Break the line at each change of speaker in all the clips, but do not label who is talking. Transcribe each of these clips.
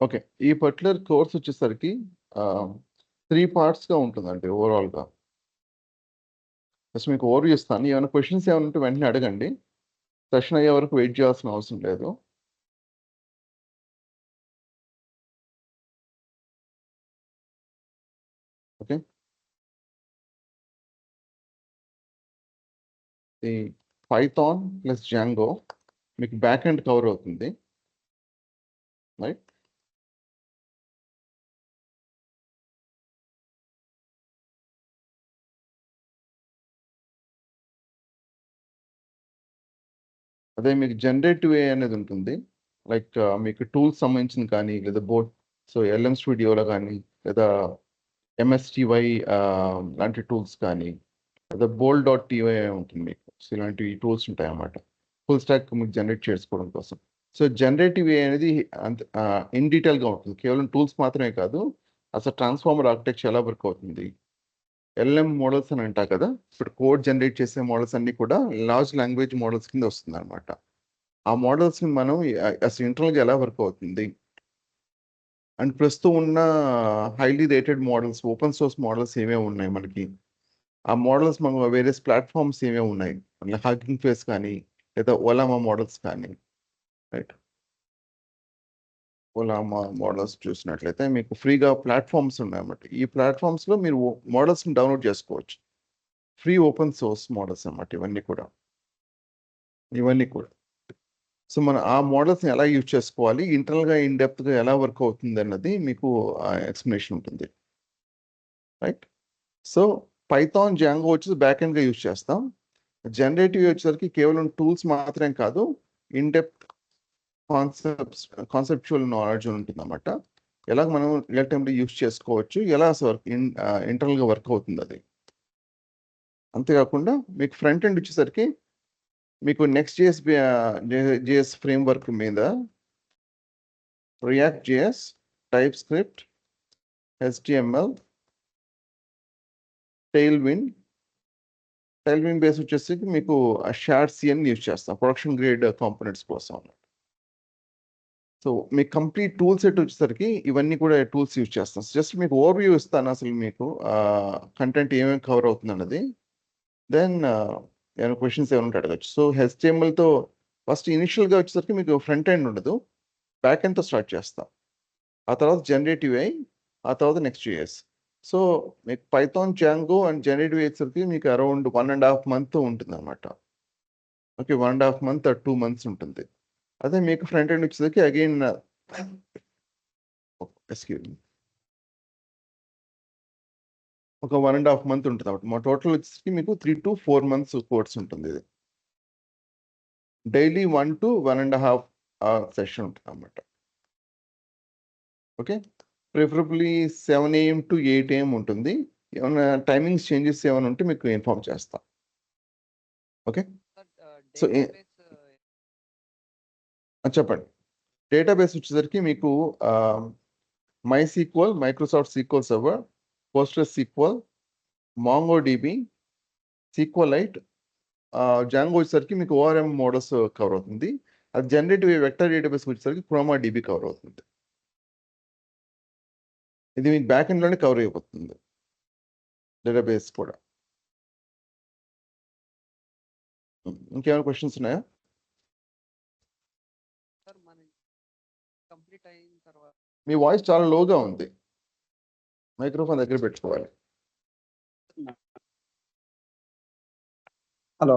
Okay. ఈ particular course వచ్చేసరికి 3 పార్ట్స్‌గా ఉంటుందండి ఓవరాల్‌గా. జస్ట్ మీకు ఓవర్‌వ్యూ ఇస్తాను. ఏమైనా క్వెషన్స్ ఏమైనా ఉంటే వెంటనే అడగండి. సెషన్ అయ్యే వరకు వెయిట్ చేయాల్సిన అవసరం లేదు. ఓకే. ఈ పైథాన్ ప్లస్ జాంగో మీకు బ్యాక్ ఎండ్ కవర్ అవుతుంది. రైట్? అదే మీకు జనరేటివ్ ఏఐ అనేది ఉంటుంది. లైక్ మీకు టూల్స్ సంబంధించింది కానీ, లేదా సో ఎల్ఎం స్టూడియోలో కానీ, లేదా ఎంఎస్‌టివై లాంటి టూల్స్ కానీ, లేదా బోల్డ్.టీవై ఉంటుంది మీకు. సో ఇలాంటి టూల్స్ ఉంటాయన్నమాట. ఫుల్ స్టాక్ మీకు జనరేట్ చేసుకోవడం కోసం. సో జనరేటివ్ ఏఐ అనేది అంత ఇన్ డీటెయిల్‌గా ఉంటుంది. కేవలం టూల్స్ మాత్రమే కాదు, అసలు ట్రాన్స్‌ఫార్మర్ ఆర్కిటెక్చర్ ఎలా వర్క్ అవుతుంది. ఎల్ఎం మోడల్స్ అని అంటారు కదా! ఇప్పుడు కోడ్ జనరేట్ చేసే మోడల్స్ అన్నీ కూడా లార్జ్ లాంగ్వేజ్ మోడల్స్ కింద వస్తుందన్నమాట. ఆ మోడల్స్‌ని మనం అసలు ఇంటర్నల్‌గా ఎలా వర్క్ అవుతుంది. అండ్ ప్రస్తుతం ఉన్న highly rated models, open source models ఏమేమి ఉన్నాయి మనకి. ఆ మోడల్స్ మనం వేరియస్ ప్లాట్‌ఫార్మ్స్ ఏమేమి ఉన్నాయి. హగ్గింగ్ ఫేస్ కానీ, లేదా ఓలామా మోడల్స్ కానీ, రైట్? ఓలామా మోడల్స్ చూసినట్లయితే మీకు ఫ్రీగా ప్లాట్‌ఫార్మ్స్ ఉన్నాయన్నమాట. ఈ ప్లాట్‌ఫార్మ్స్‌లో మీరు మోడల్స్‌ని డౌన్‌లోడ్ చేసుకోవచ్చు. ఫ్రీ ఓపెన్ సోర్స్ మోడల్స్ అన్నమాట ఇవన్నీ కూడా. ఇవన్నీ కూడా. సో, మనం ఆ మోడల్స్‌ని ఎలా యూజ్ చేసుకోవాలి, ఇంటర్నల్‌గా ఇన్ డెప్త్‌గా ఎలా వర్క్ అవుతుందన్నది మీకు ఎక్స్‌ప్లనేషన్ ఉంటుంది. రైట్? సో, పైథాన్, జాంగో వచ్చేసి బ్యాక్ ఎండ్‌గా యూజ్ చేస్తాం. జనరేటివ్ వచ్చేసరికి కేవలం టూల్స్ మాత్రమే కాదు, ఇన్ డెప్త్ కాన్సెప్చువల్ నాలెడ్జ్ ఉంటుందన్నమాట. ఎలాగ మనం రియల్ టైమ్‌లో యూజ్ చేసుకోవచ్చు, ఎలా అసలు ఇంటర్నల్‌గా వర్క్ అవుతుందది. అంతేకాకుండా మీకు ఫ్రంట్ ఎండ్ వచ్చేసరికి మీకు నెక్స్ట్ జేఎస్ ఫ్రేమ్‌వర్క్ మీద React JS, TypeScript, HTML, Tailwind base వచ్చేసి మీకు షార్ట్‌సియన్ యూజ్ చేస్తాం. ప్రొడక్షన్ గ్రేడ్ కాంపోనెంట్స్ కోసం. సో, మీకు కంప్లీట్ టూల్ సెట్ వచ్చేసరికి ఇవన్నీ కూడా టూల్స్ యూజ్ చేస్తాం. జస్ట్ మీకు ఓవర్‌వ్యూ ఇస్తాను అసలు మీకు కంటెంట్ ఏమేమి కవర్ అవుతుందన్నది. దెన్ ఏమైనా క్వెషన్స్ ఏమైనా ఉంటే అడగొచ్చు. సో, హెచ్‌టీఎంఎల్‌తో ఫస్ట్ ఇనిషియల్‌గా వచ్చేసరికి మీకు ఫ్రంట్ ఎండ్ ఉండదు. బ్యాక్ ఎండ్‌తో స్టార్ట్ చేస్తాం. ఆ తర్వాత జనరేటివ్ ఏఐ, ఆ తర్వాత నెక్స్ట్ జేఎస్. సో, మీకు Python, Django and generative AI వచ్చేసరికి మీకు అరౌండ్ 1½ మంత్ ఉంటుందన్నమాట. ఓకే. 1½ మంత్ ఆర్ 2 మంత్స్ ఉంటుంది. అదే మీకు ఫ్రంట్ ఎండ్ వచ్చేసరికి అగైన్ ఎక్స్‌క్యూజ్ మీ. ఒక 1½ మంత్ ఉంటదన్నమాట. మా టోటల్ వచ్చేసరికి మీకు 3-4 మంత్స్ కోర్స్ ఉంటుందిది. డైలీ 1-1½ సెషన్ ఉంటుందన్నమాట. Okay. Preferably 7 AM to 8 AM ఉంటుంది. ఏమన్నా టైమింగ్స్ చేంజెస్ ఏమైనా ఉంటే మీకు ఇన్ఫార్మ్ చేస్తా. ఓకే. సో, చెప్పండి. డేటాబేస్ వచ్చేసరికి మీకు MySQL, Microsoft SQL server, PostgreSQL, MongoDB, SQLite, Django వచ్చేసరికి మీకు ఓఆర్ఎం మోడల్స్ కవర్ అవుతుంది. అది జనరేటివ్ వెక్టర్ డేటాబేస్ వచ్చేసరికి క్రోమాడిబి కవర్ అవుతుంది. ఇది మీకు బ్యాక్ ఎండ్‌లోనే కవర్ అయిపోతుంది. డేటాబేస్ కూడా. ఇంకేమైనా క్వెషన్స్ ఉన్నాయా? మీ వాయిస్ చాలా లోగా ఉంది. మైక్రోఫోన్ దగ్గర పెట్టుకోవాలి.
హలో.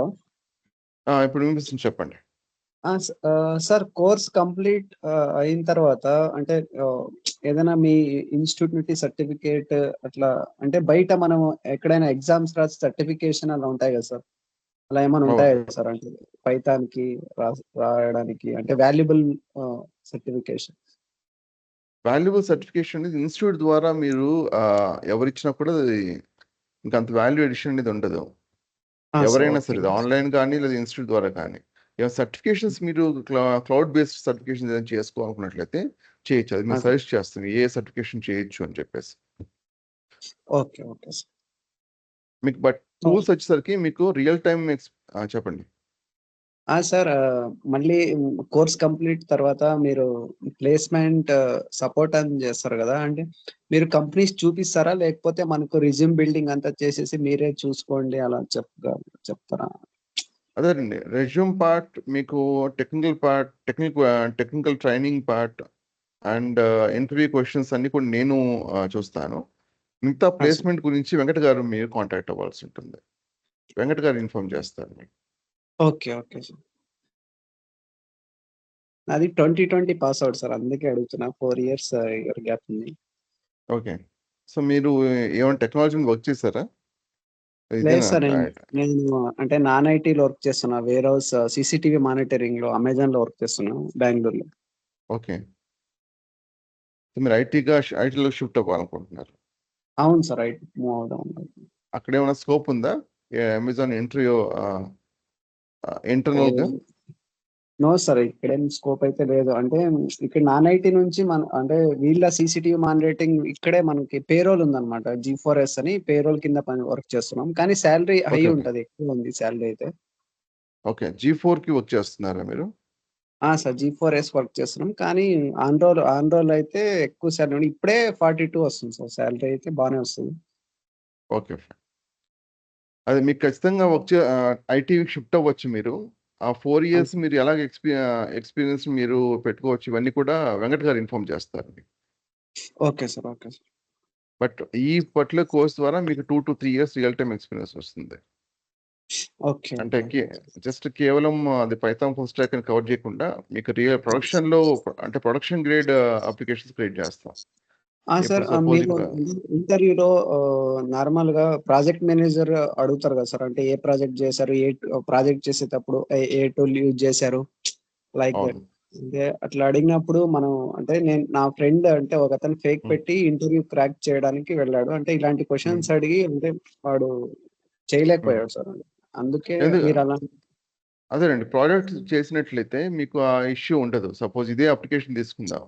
ఇప్పుడు వినిపిస్తుంది, చెప్పండి.
సార్ కోర్స్ కంప్లీట్ అయిన తర్వాత అంటే ఏదైనా మీ ఇన్‌స్టిట్యూట్ నుండి సర్టిఫికేట్ అట్లా అంటే బయట మనం ఎక్కడైనా ఎగ్జామ్స్ రాసి సర్టిఫికేషన్ అలా ఉంటాయి కదా సార్? అలా ఏమైనా ఉంటాయా సార్? అంటే పైథాన్‌కి రాయడానికి అంటే వాల్యుబుల్ సర్టిఫికేషన్.
వాల్యుబుల్ సర్టిఫికేషన్ అనేది ఇన్‌స్టిట్యూట్ ద్వారా మీరు ఎవరిచ్చినా కూడా అది ఇంకంత వాల్యూ అడిషన్ అనేది ఉండదు. ఎవరైనా సరే, ఆన్‌లైన్ కానీ లేదా ఇన్‌స్టిట్యూట్ ద్వారా కానీ. ఏమైనా సర్టిఫికేషన్స్ మీరు క్లౌడ్ బేస్డ్ సర్టిఫికేషన్స్ ఏదైనా చేసుకోవాలనుకున్నట్లయితే చేయొచ్చు. అది మేము సజెస్ట్ చేస్తాం. ఏ సర్టిఫికేషన్ చేయొచ్చు అని చెప్పేసి.
ఓకే. Okay sir.
మీకు బట్ టూల్స్ వచ్చేసరికి మీకు రియల్ టైమ్ చెప్పండి.
సార్ మళ్ళీ కోర్స్ కంప్లీట్ తర్వాత మీరు ప్లేస్మెంట్ సపోర్ట్ అని చేస్తారు కదా, అంటే మీరు కంపెనీస్ చూపిస్తారా, లేకపోతే మనకు రిజ్యూమ్ బిల్డింగ్ అంతా చేసేసి మీరే చూసుకోండి అలా చెప్తారా?
అదేనండి, రెజ్యూమ్ పార్ట్ మీకు technical training part and interview questions అన్ని కూడా నేను చూస్తాను. మిగతా
సార్.
ప్లేస్మెంట్ గురించి వెంకట గారు మీరు కాంటాక్ట్ అవ్వాల్సి ఉంటుంది. వెంకట గారు ఇన్ఫార్మ్ చేస్తారు మీకు.
Okay sir. అది 2020 పాస్ అవుట్ సార్, అందుకే అడుగుతున్నా. 4 ఇయర్స్ గ్యాప్ ఉంది.
ఓకే. సో మీరు ఏమైనా టెక్నాలజీ మీద వర్క్ చేశారా?
లేదు
ఇదేనా
సార్, నేను అంటే నాన్ ఐటీలో వర్క్ చేస్తున్నా. వేర్ హౌస్ సీసీటీవీ మానిటరింగ్ లో అమెజాన్ లో వర్క్ చేస్తున్నా బెంగళూరులో.
ఓకే. సో మీరు ఐటీలో షిఫ్ట్ అవ్వాలనుకుంటున్నారు.
అవును సార్, ఐటీ మూవ్ అవుదాం.
అక్కడ ఏమైనా స్కోప్ ఉందా అమెజాన్ ఇంటర్వ్యూ ఇంటర్నల్గా?
నో సార్, ఇక్కడేం స్కోప్ అయితే లేదు. అంటే ఇక్కడ నాన్ ఐటీ నుంచి అంటే వీళ్ళ సీసీటీవీ మానిటరింగ్ ఇక్కడే మనకి పేరోల్ ఉందన్నమాట. G4S అని పేరోల్ కింద వర్క్ చేస్తున్నాం. కానీ శాలరీ హై
ఓకే.
ఉంటది, ఎక్కువ ఉంది శాలరీ అయితే.
ఓకే. G4కి వర్క్ చేస్తున్నారా మీరు?
సార్ G4S వర్క్ చేస్తున్నాం. కానీ ఆన్ రోల్ అయితే ఎక్కువ శాలరీ. ఇప్పుడే 42 వస్తుంది సార్, శాలరీ అయితే బాగానే వస్తుంది.
ఓకే. అది మీకు ఖచ్చితంగా ఐటీకి షిఫ్ట్ అవ్వచ్చు మీరు. ఆ 4 ఇయర్స్ మీరు ఎలాగ ఎక్స్పీరియన్స్ మీరు పెట్టుకోవచ్చు, ఇవన్నీ కూడా వెంకట్ గారు ఇన్ఫార్మ్ చేస్తారు.
Okay sir.
బట్ ఈ పర్టికులర్ కోర్స్ ద్వారా మీకు 2 to 3 years real time experience వస్తుంది.
ఓకే.
అంటే జస్ట్ కేవలం అది పైథాన్ ఫుల్ స్టాక్ అని కవర్ చేయకుండా మీకు రియల్ ప్రొడక్షన్లో అంటే ప్రొడక్షన్ గ్రేడ్ అప్లికేషన్స్ క్రియేట్ చేస్తాం.
సార్,
ఇప్పుడు సపోజ్
మీరు
ఇక్కడ
ఇంటర్వ్యూలో నార్మల్‌గా ప్రాజెక్ట్ మేనేజర్ అడుగుతారు కదా సార్. అంటే ఏ ప్రాజెక్ట్ చేశారు? ప్రాజెక్ట్ చేసేటప్పుడు ఏ టూల్ యూజ్ చేశారు? లైక్
అవును.
అంటే అట్లా అడిగినప్పుడు మనం అంటే నా ఫ్రెండ్ అంటే ఒకతను ఫేక్ పెట్టి ఇంటర్వ్యూ క్రాక్ చేయడానికి వెళ్ళాడు. అంటే ఇలాంటి క్వెషన్స్ అడిగి అంటే వాడు చేయలేకపోయాడు సార్. అందుకే
ఎందుకు
మీరు అలా.
అదేనండి, ప్రాజెక్ట్ చేసినట్లయితే మీకు ఆ ఇష్యూ ఉండదు. సపోజ్ ఇదే అప్లికేషన్ తీసుకుందాం,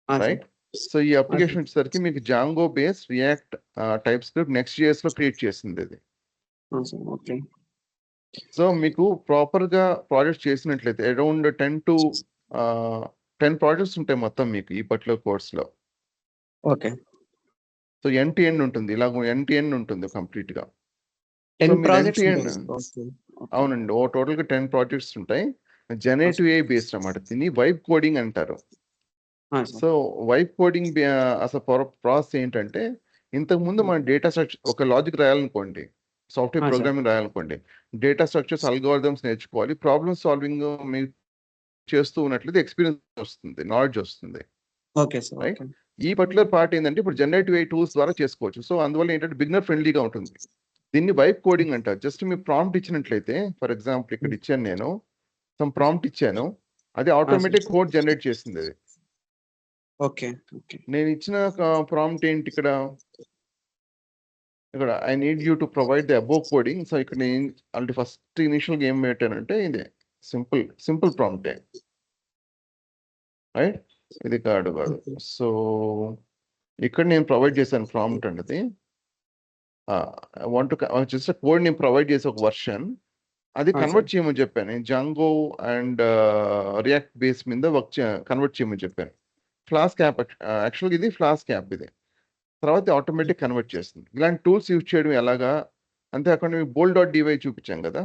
సార్.
రైట్? సో ఈ
సార్.
అప్లికేషన్ వచ్చేసరికి మీకు Django base react type script next లో క్రియేట్ చేసింది ఇది.
సార్. ఓకే.
సో మీకు ప్రాపర్గా ప్రాజెక్ట్స్ చేసినట్లయితే అరౌండ్ 10 ప్రాజెక్ట్స్ ఉంటాయి మొత్తం మీకు ఈ పర్టికులర్ కోర్స్లో.
Okay.
So end to end ఉంటుంది, ఇలాగ ఎండ్ టు ఎండ్ ఉంటుంది కంప్లీట్గా.
10
సో మీరు ఎండ్
ప్రాజెక్ట్స్
టు ఎండ్,
ఉంటాయి సార్. ఓకే.
అవునండి, టోటల్గా 10 ప్రాజెక్ట్స్ ఉంటాయి. జనరేటివ్ AI బేస్డ్ అన్నమాట, దీన్ని వైబ్ కోడింగ్ అంటారు.
సార్.
సో వైబ్ కోడింగ్ అసలు ప్రాసెస్ ఏంటంటే, ఇంతకుముందు మన డేటా స్ట్రక్చర్ ఒక లాజిక్ రాయాలనుకోండి, సాఫ్ట్వేర్
సార్.
ప్రోగ్రామింగ్ రాయాలనుకోండి, డేటా స్ట్రక్చర్స్ అల్గోరిథమ్స్ నేర్చుకోవాలి, ప్రాబ్లమ్ సాల్వింగ్ మీరు చేస్తూ ఉన్నట్లయితే ఎక్స్పీరియన్స్ వస్తుంది, నాలెడ్జ్ వస్తుంది,
ఓకే సార్.
రైట్?
ఓకే.
ఈ పర్టికులర్ పార్ట్ ఏంటంటే ఇప్పుడు జనరేటివ్ AI టూల్స్ ద్వారా చేసుకోవచ్చు. సో అందువల్ల ఏంటంటే బిగినర్ ఫ్రెండ్లీగా ఉంటుంది. దీన్ని వైబ్ కోడింగ్ అంటారు. జస్ట్ మీరు ప్రాంప్ట్ ఇచ్చినట్లయితే, ఫర్ ఎగ్జాంపుల్ ఇక్కడ ఇచ్చాను నేను, సమ్ ప్రాంప్ట్ ఇచ్చాను, అది ఆటోమేటిక్ కోడ్ జనరేట్ చేసింది అది.
ఓకే.
నేను ఇచ్చిన ప్రాంప్ట్ ఏంటి ఇక్కడ I need you to provide the above coding. So ఇక్కడ నేను అంటే ఫస్ట్ ఇనిషియల్గా ఏం పెట్టానంటే ఇదే సింపుల్ ప్రాంప్టే, రైట్? ఇది కాదు. సో ఇక్కడ నేను ప్రొవైడ్ చేశాను ప్రాంప్ట్ అనేది, జస్ట్ కోడ్ నేను ప్రొవైడ్ చేసే ఒక వర్షన్, అది కన్వర్ట్ చేయమని చెప్పాను. నేను జాంగో అండ్ రియాక్ట్ బేస్ మీద కన్వర్ట్ చేయమని చెప్పాను. ఫ్లాస్క్ యాప్, యాక్చువల్గా ఇది ఫ్లాస్క్ యాప్ ఇది. తర్వాత ఆటోమేటిక్ కన్వర్ట్ చేస్తుంది. ఇలాంటి టూల్స్ యూజ్ చేయడం ఎలాగా, అంతేకాకుండా మీకు bold.dy చూపించాం కదా,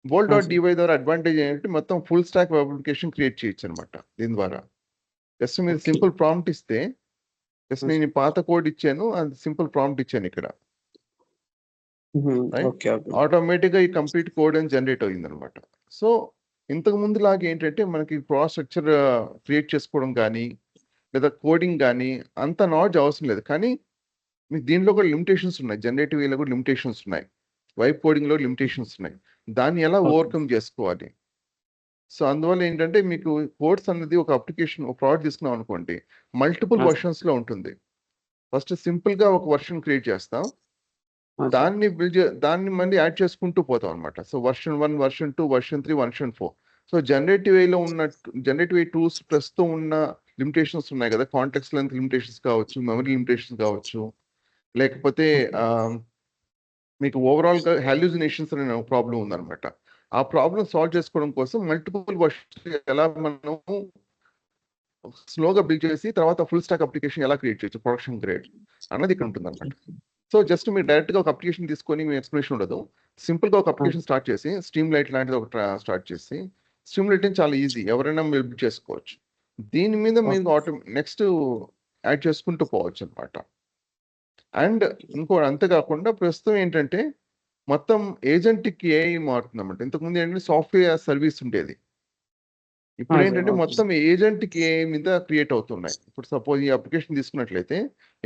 bold.dy ద్వారా అడ్వాంటేజ్ ఏంటంటే మొత్తం full stock web application create చేయొచ్చు అనమాట దీని ద్వారా. జస్ట్ మీరు సింపుల్ ప్రాంప్ట్ ఇస్తే, జస్ట్ నేను ఈ పాత కోడ్ ఇచ్చాను, అది సింపుల్ ప్రాంప్ట్ ఇచ్చాను ఇక్కడ, ఆటోమేటిక్గా ఈ కంప్లీట్ కోడ్ అని జనరేట్ అయింది అనమాట. సో ఇంతకు ముందు లాగా ఏంటంటే మనకి ప్రాసెస్ స్ట్రక్చర్ క్రియేట్ చేసుకోవడం కానీ లేదా కోడింగ్ కానీ అంత నాలెడ్జ్ అవసరం లేదు. కానీ మీకు దీనిలో కూడా లిమిటేషన్స్ ఉన్నాయి, జనరేటివ్ ఏలో కూడా లిమిటేషన్స్ ఉన్నాయి, వైబ్ కోడింగ్లో లిమిటేషన్స్ ఉన్నాయి. దాన్ని ఎలా ఓవర్కమ్ చేసుకోవాలి? సో అందువల్ల ఏంటంటే మీకు కోడ్స్ అనేది ఒక అప్లికేషన్, ఒక ప్రోడక్ట్ తీసుకున్నాం అనుకోండి, మల్టిపుల్ వర్షన్స్లో ఉంటుంది. ఫస్ట్ సింపుల్గా ఒక వర్షన్ క్రియేట్ చేస్తాం, దాన్ని మళ్ళీ యాడ్ చేసుకుంటూ పోతాం అనమాట. So version 1, version 2, version 3, version 4. So generative AI tools ప్రస్తుతం ఉన్న లిమిటేషన్స్ ఉన్నాయి కదా, కాంటెక్స్ట్ లెంత్ లిమిటేషన్స్ కావచ్చు, మెమరీ లిమిటేషన్స్ కావచ్చు, లేకపోతే మీకు ఓవరాల్గా హాల్యూజినేషన్స్ అనే ప్రాబ్లం ఉందన్నమాట. ఆ ప్రాబ్లం సాల్వ్ చేసుకోవడం కోసం మల్టిపుల్ వర్షన్స్ ఎలా మనం స్లోగా బిల్డ్ చేసి తర్వాత ఫుల్ స్టాక్ అప్లికేషన్ ఎలా క్రియేట్ చేయొచ్చు ప్రొడక్షన్ గ్రేడ్ అన్నది ఇక్కడ ఉంటుంది అనమాట. సో జస్ట్ మీరు డైరెక్ట్ గా ఒక అప్లికేషన్ తీసుకొని మీ ఎక్స్ప్లెనేషన్ ఉండదు. సింపుల్ గా ఒక అప్లికేషన్ స్టార్ట్ చేసి స్ట్రీమ్ లైట్ లాంటిది ఒక స్టార్ట్ చేసి స్ట్రీమ్ లైట్ చాలా ఈజీ, ఎవరైనా బిల్డ్ చేసుకోవచ్చు. దీని మీద మీరు నెక్స్ట్ యాడ్ చేసుకుంటూ పోవచ్చు అనమాట. అండ్ ఇంకో అంతేకాకుండా ప్రస్తుతం ఏంటంటే మొత్తం ఏజెంట్కి ఏఐ మారుతుందన్నమాట. ఇంతకుముందు ఏంటంటే సాఫ్ట్వేర్ సర్వీస్ ఉండేది. ఇప్పుడు ఏంటంటే మొత్తం ఏజెంట్కి ఏఐ మీద క్రియేట్ అవుతున్నాయి. ఇప్పుడు సపోజ్ ఈ అప్లికేషన్ తీసుకున్నట్లయితే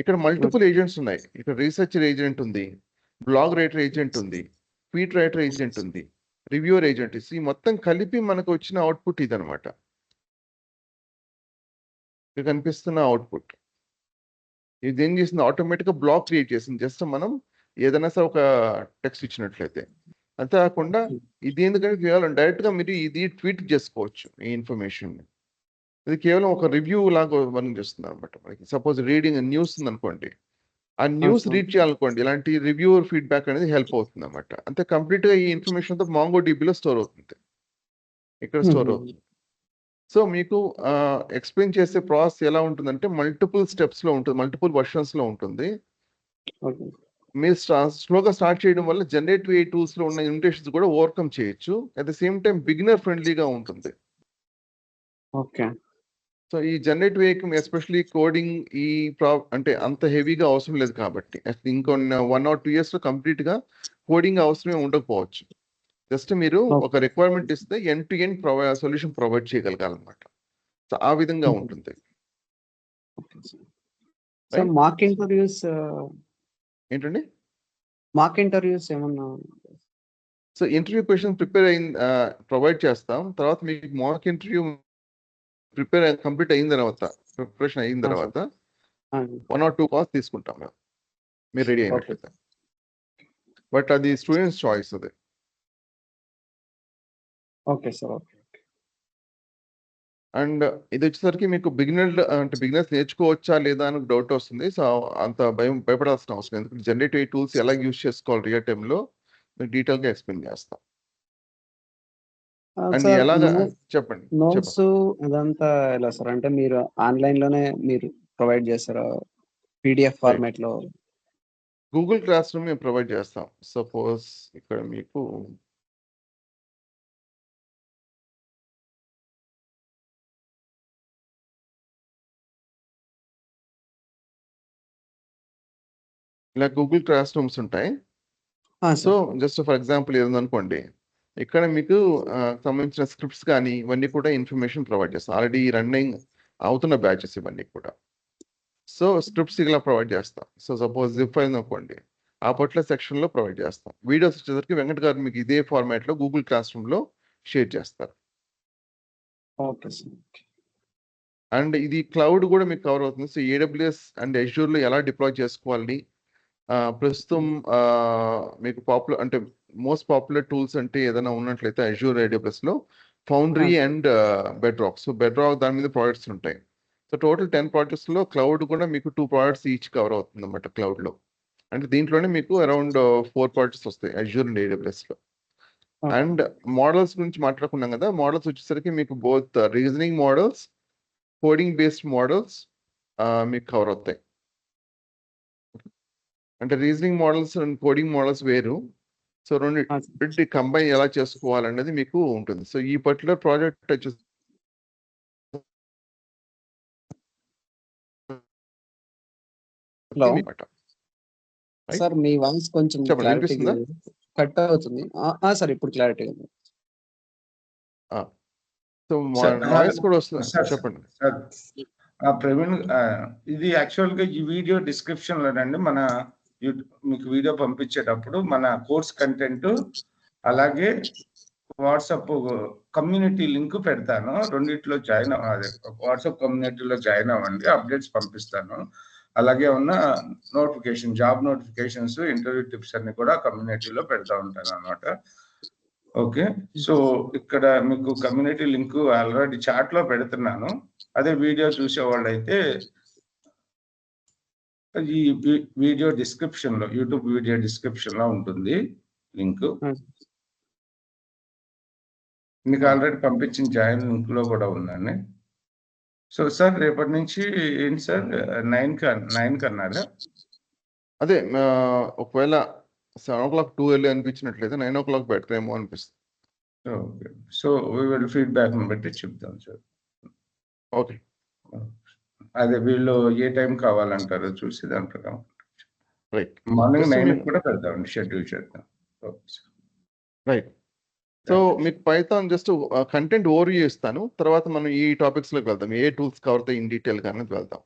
ఇక్కడ మల్టిపుల్ ఏజెంట్స్ ఉన్నాయి. ఇక్కడ రీసెర్చర్ ఏజెంట్ ఉంది, బ్లాగ్ రైటర్ ఏజెంట్ ఉంది, ట్వీట్ రైటర్ ఏజెంట్ ఉంది, రివ్యూవర్ ఏజెంట్. ఈ మొత్తం కలిపి మనకు వచ్చిన అవుట్పుట్ ఇదనమాట. ఇక్కడ కనిపిస్తున్న అవుట్పుట్ ఇది ఏం చేసింది, ఆటోమేటిక్గా బ్లాక్ క్రియేట్ చేసింది. జస్ట్ మనం ఏదైనా సరే ఒక టెక్స్ట్ ఇచ్చినట్లయితే. అంతేకాకుండా ఇది ఎందుకంటే కేవలం డైరెక్ట్గా మీరు ఇది ట్వీట్ చేసుకోవచ్చు ఈ ఇన్ఫర్మేషన్. ఇది కేవలం ఒక రివ్యూ లాగా వర్క్ చేస్తుంది అనమాట. మనకి సపోజ్ రీడింగ్ న్యూస్ ఉందనుకోండి, ఆ న్యూస్ రీడ్ చేయాలనుకోండి, ఇలాంటి రివ్యూవర్ ఫీడ్బ్యాక్ అనేది హెల్ప్ అవుతుంది అనమాట. అంతే కంప్లీట్గా ఈ ఇన్ఫర్మేషన్ అంతా MongoDBలో స్టోర్ అవుతుంది, ఇక్కడ స్టోర్ అవుతుంది. సో మీకు ఎక్స్ప్లెయిన్ చేసే ప్రాసెస్ ఎలా ఉంటుందంటే మల్టిపుల్ స్టెప్స్లో ఉంటుంది, మల్టిపుల్ వర్షన్స్లో ఉంటుంది. మీరు స్లోగా స్టార్ట్ చేయడం వల్ల జనరేటివ్ AI టూల్స్లో ఉన్న లిమిటేషన్స్ కూడా ఓవర్కమ్ చేయొచ్చు. At the same time beginner ఫ్రెండ్లీగా ఉంటుంది.
ఓకే.
సో ఈ జనరేటివ్ ఏఐకి ఎస్పెషల్లీ కోడింగ్ అంటే అంత హెవీగా అవసరం లేదు కాబట్టి ఇంకొన్ని 1 or 2 years లో కంప్లీట్గా కోడింగ్ అవసరమే ఉండకపోవచ్చు. జస్ట్ మీరు ఒక రిక్వైర్మెంట్ ఇస్తే end to end solution provide చేయగలగాలన్నమాట. సో ఆ విధంగా ఉంటుంది.
మాక్ ఇంటర్వ్యూస్
ఏంటండి?
మాక్ ఇంటర్వ్యూస్ ఏమన్నా?
సో ఇంటర్వ్యూ క్వశ్చన్ ప్రొవైడ్ చేస్తాం. తర్వాత మీకు మాక్ ఇంటర్వ్యూ కంప్లీట్ అయిన తర్వాత, ప్రిపరేషన్ అయిన తర్వాత 1 or 2 calls తీసుకుంటాం మేము, మీరు రెడీ అయినట్లయితే. బట్ అది స్టూడెంట్స్ చాయిస్ అది.
Okay sir. ఓకే.
అండ్ ఇది వచ్చేసరికి మీకు బిగినర్స్ నేర్చుకోవచ్చా లేదా అని డౌట్ వస్తుంది. సో అంత భయపడాల్సిన అవసరం లేదు. ఎందుకంటే జనరేటివ్ AI టూల్స్ ఎలా యూజ్ చేసుకోవాలి రియల్ టైంలో మీకు డీటెయిల్గా ఎక్స్ప్లెయిన్ చేస్తాం. అండ్ ఎలాగా చెప్పండి.
నోట్స్ అదంతా ఎలా సార్? అంటే మీరు ఆన్లైన్ లోనే మీరు ప్రొవైడ్ చేస్తారా PDF ఫార్మాట్ లో?
గూగుల్ క్లాస్ రూమ్ మేము ప్రొవైడ్ చేస్తాం. సపోజ్ ఇక్కడ మీకు ఇలా గూగుల్ క్లాస్ రూమ్స్ ఉంటాయి. సో జస్ట్ ఫర్ ఎగ్జాంపుల్ ఏదనుకోండి, ఇక్కడ మీకు సంబంధించిన స్క్రిప్ట్స్ కానీ ఇవన్నీ కూడా ఇన్ఫర్మేషన్ ప్రొవైడ్ చేస్తాం. ఆల్రెడీ రన్నింగ్ అవుతున్న బ్యాచెస్ ఇవన్నీ కూడా. సో స్క్రిప్ట్స్ ఇలా ప్రొవైడ్ చేస్తాం. సో సపోజ్ జిప్ ఫైల్ అనుకోండి, ఆ పర్టికులర్ సెక్షన్లో ప్రొవైడ్ చేస్తాం. వీడియోస్ వచ్చేసరికి వెంకట్ గారు మీకు ఇదే ఫార్మాట్లో గూగుల్ క్లాస్ రూమ్లో షేర్ చేస్తారు.
Okay sir.
అండ్ ఇది క్లౌడ్ కూడా మీకు కవర్ అవుతుంది. సో AWS అండ్ Azureలో ఎలా డిప్లాయ్ చేసుకోవాలి, ప్రస్తుతం మీకు అంటే మోస్ట్ పాపులర్ టూల్స్ అంటే ఏదైనా ఉన్నట్లయితే Azure AWSలో Foundry and Bedrock. So Bedrock దాని మీద ప్రాజెక్ట్స్ ఉంటాయి. సో టోటల్ 10 ప్రాజెక్ట్స్లో క్లౌడ్ కూడా మీకు 2 ప్రాజెక్ట్స్ ఈచ్ కవర్ అవుతుంది అన్నమాట క్లౌడ్లో. అంటే దీంట్లోనే మీకు అరౌండ్ 4 ప్రాజెక్ట్స్ వస్తాయి Azure అండ్ AWSలో. అండ్ మోడల్స్ గురించి మాట్లాడుకున్నాం కదా, మోడల్స్ వచ్చేసరికి మీకు both reasoning models, coding based models మీకు కవర్ అవుతాయి. అంటే reasoning models and coding models వేరు. సో రెండింటి కంబైన్ ఎలా చేసుకోవాలనేది మీకు ఉంటుంది. సో ఈ పర్టికులర్ ప్రాజెక్ట్ వచ్చేసి
సార్ మీ వాయిస్ కొంచెం క్లారిటీ కట్ అవుతుంది. సార్ ఇప్పుడు క్లారిటీ ఉంది.
సో వాయిస్ కూడా వస్తుంది. చెప్పండి
ప్రవీణ్. ఇది యాక్చువల్గా ఈ వీడియో డిస్క్రిప్షన్ లోనండి మన మీకు వీడియో పంపించేటప్పుడు మన కోర్స్ కంటెంట్ అలాగే వాట్సాప్ కమ్యూనిటీ లింక్ పెడతాను. రెండిట్లో జాయిన్ వాట్సాప్ కమ్యూనిటీలో జాయిన్ అవ్వండి, అప్డేట్స్ పంపిస్తాను. అలాగే ఉన్న notification, job notifications, interview tips అన్ని కూడా కమ్యూనిటీలో పెడతా ఉంటాను అన్నమాట. ఓకే. సో ఇక్కడ మీకు కమ్యూనిటీ లింక్ ఆల్రెడీ చాట్ లో పెడుతున్నాను. అదే వీడియో చూసేవాళ్ళు అయితే ఈ వీడియో డిస్క్రిప్షన్ లో, యూట్యూబ్ వీడియో డిస్క్రిప్షన్ లో ఉంటుంది లింక్. మీకు ఆల్రెడీ పంపించిన జాయిన్ లింక్ లో కూడా ఉందండి. సో సార్ రేపటి నుంచి ఏంటి సార్ 9 అన్నారా?
అదే ఒకవేళ 7:00 టూ ఎర్లీ అనిపించినట్లయితే 9:00 బెటర్ ఏమో అనిపిస్తుంది.
Okay. So we will feedback బట్టి చెప్తాం సార్.
ఓకే.
అదే వీళ్ళు ఏ టైం కావాలంటారో చూసి దాని ప్రకారం
రైట్.
మార్నింగ్
Just
9
మీ-
కూడా పెడతామండి, షెడ్యూల్ చేద్దాం. Okay sir.
రైట్. సో మీకు పైథాన్ జస్ట్ కంటెంట్ ఓవర్వ్యూ ఇస్తాను. తర్వాత మనం ఈ టాపిక్స్ లోకి వెళ్దాం. ఏ టూల్స్ కవర్ అవుతాయి ఇన్ డీటెయిల్ గా అనేది వెళ్దాం.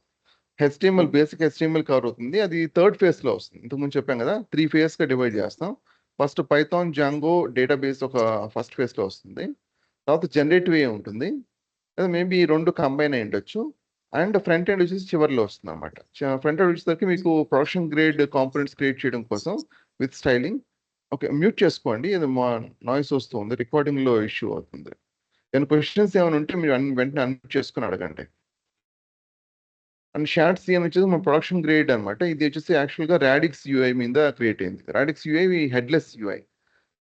HTML బేసిక్ HTML కవర్ అవుతుంది. అది థర్డ్ ఫేజ్ లో వస్తుంది. ఇంతకుముందు చెప్పాం కదా 3 ఫేజ్ గా డివైడ్ చేస్తాం. ఫస్ట్ పైథాన్ జాంగో డేటాబేస్ ఒక ఫస్ట్ ఫేజ్ లో వస్తుంది. తర్వాత జనరేటివ్ ఏ ఉంటుంది. లేదా మేబీ ఈ రెండు కంబైన్ అయి ఉండొచ్చు. అండ్ ఫ్రంట్ ఎండ్ వచ్చేసి చివరిలో వస్తుంది అనమాట. ఫ్రంట్ ఎండ్ వచ్చేసరికి మీకు ప్రొడక్షన్ గ్రేడ్ కాంపోనెంట్స్ క్రియేట్ చేయడం కోసం విత్ స్టైలింగ్. ఓకే, మ్యూట్ చేసుకోండి, ఇది మా నాయిస్ వస్తుంది, రికార్డింగ్ లో ఇష్యూ అవుతుంది. నేను క్వశ్చన్స్ ఏమైనా ఉంటే మీరు వెంటనే అన్మ్యూట్ చేసుకుని అడగండి. అండ్ షార్ట్ సిఎన్ వచ్చేసి మన ప్రొడక్షన్ గ్రేడ్ అనమాట. ఇది వచ్చేసి యాక్చువల్గా రాడిక్స్ యూఐ మీద క్రియేట్ అయింది. Radix UI headless UI.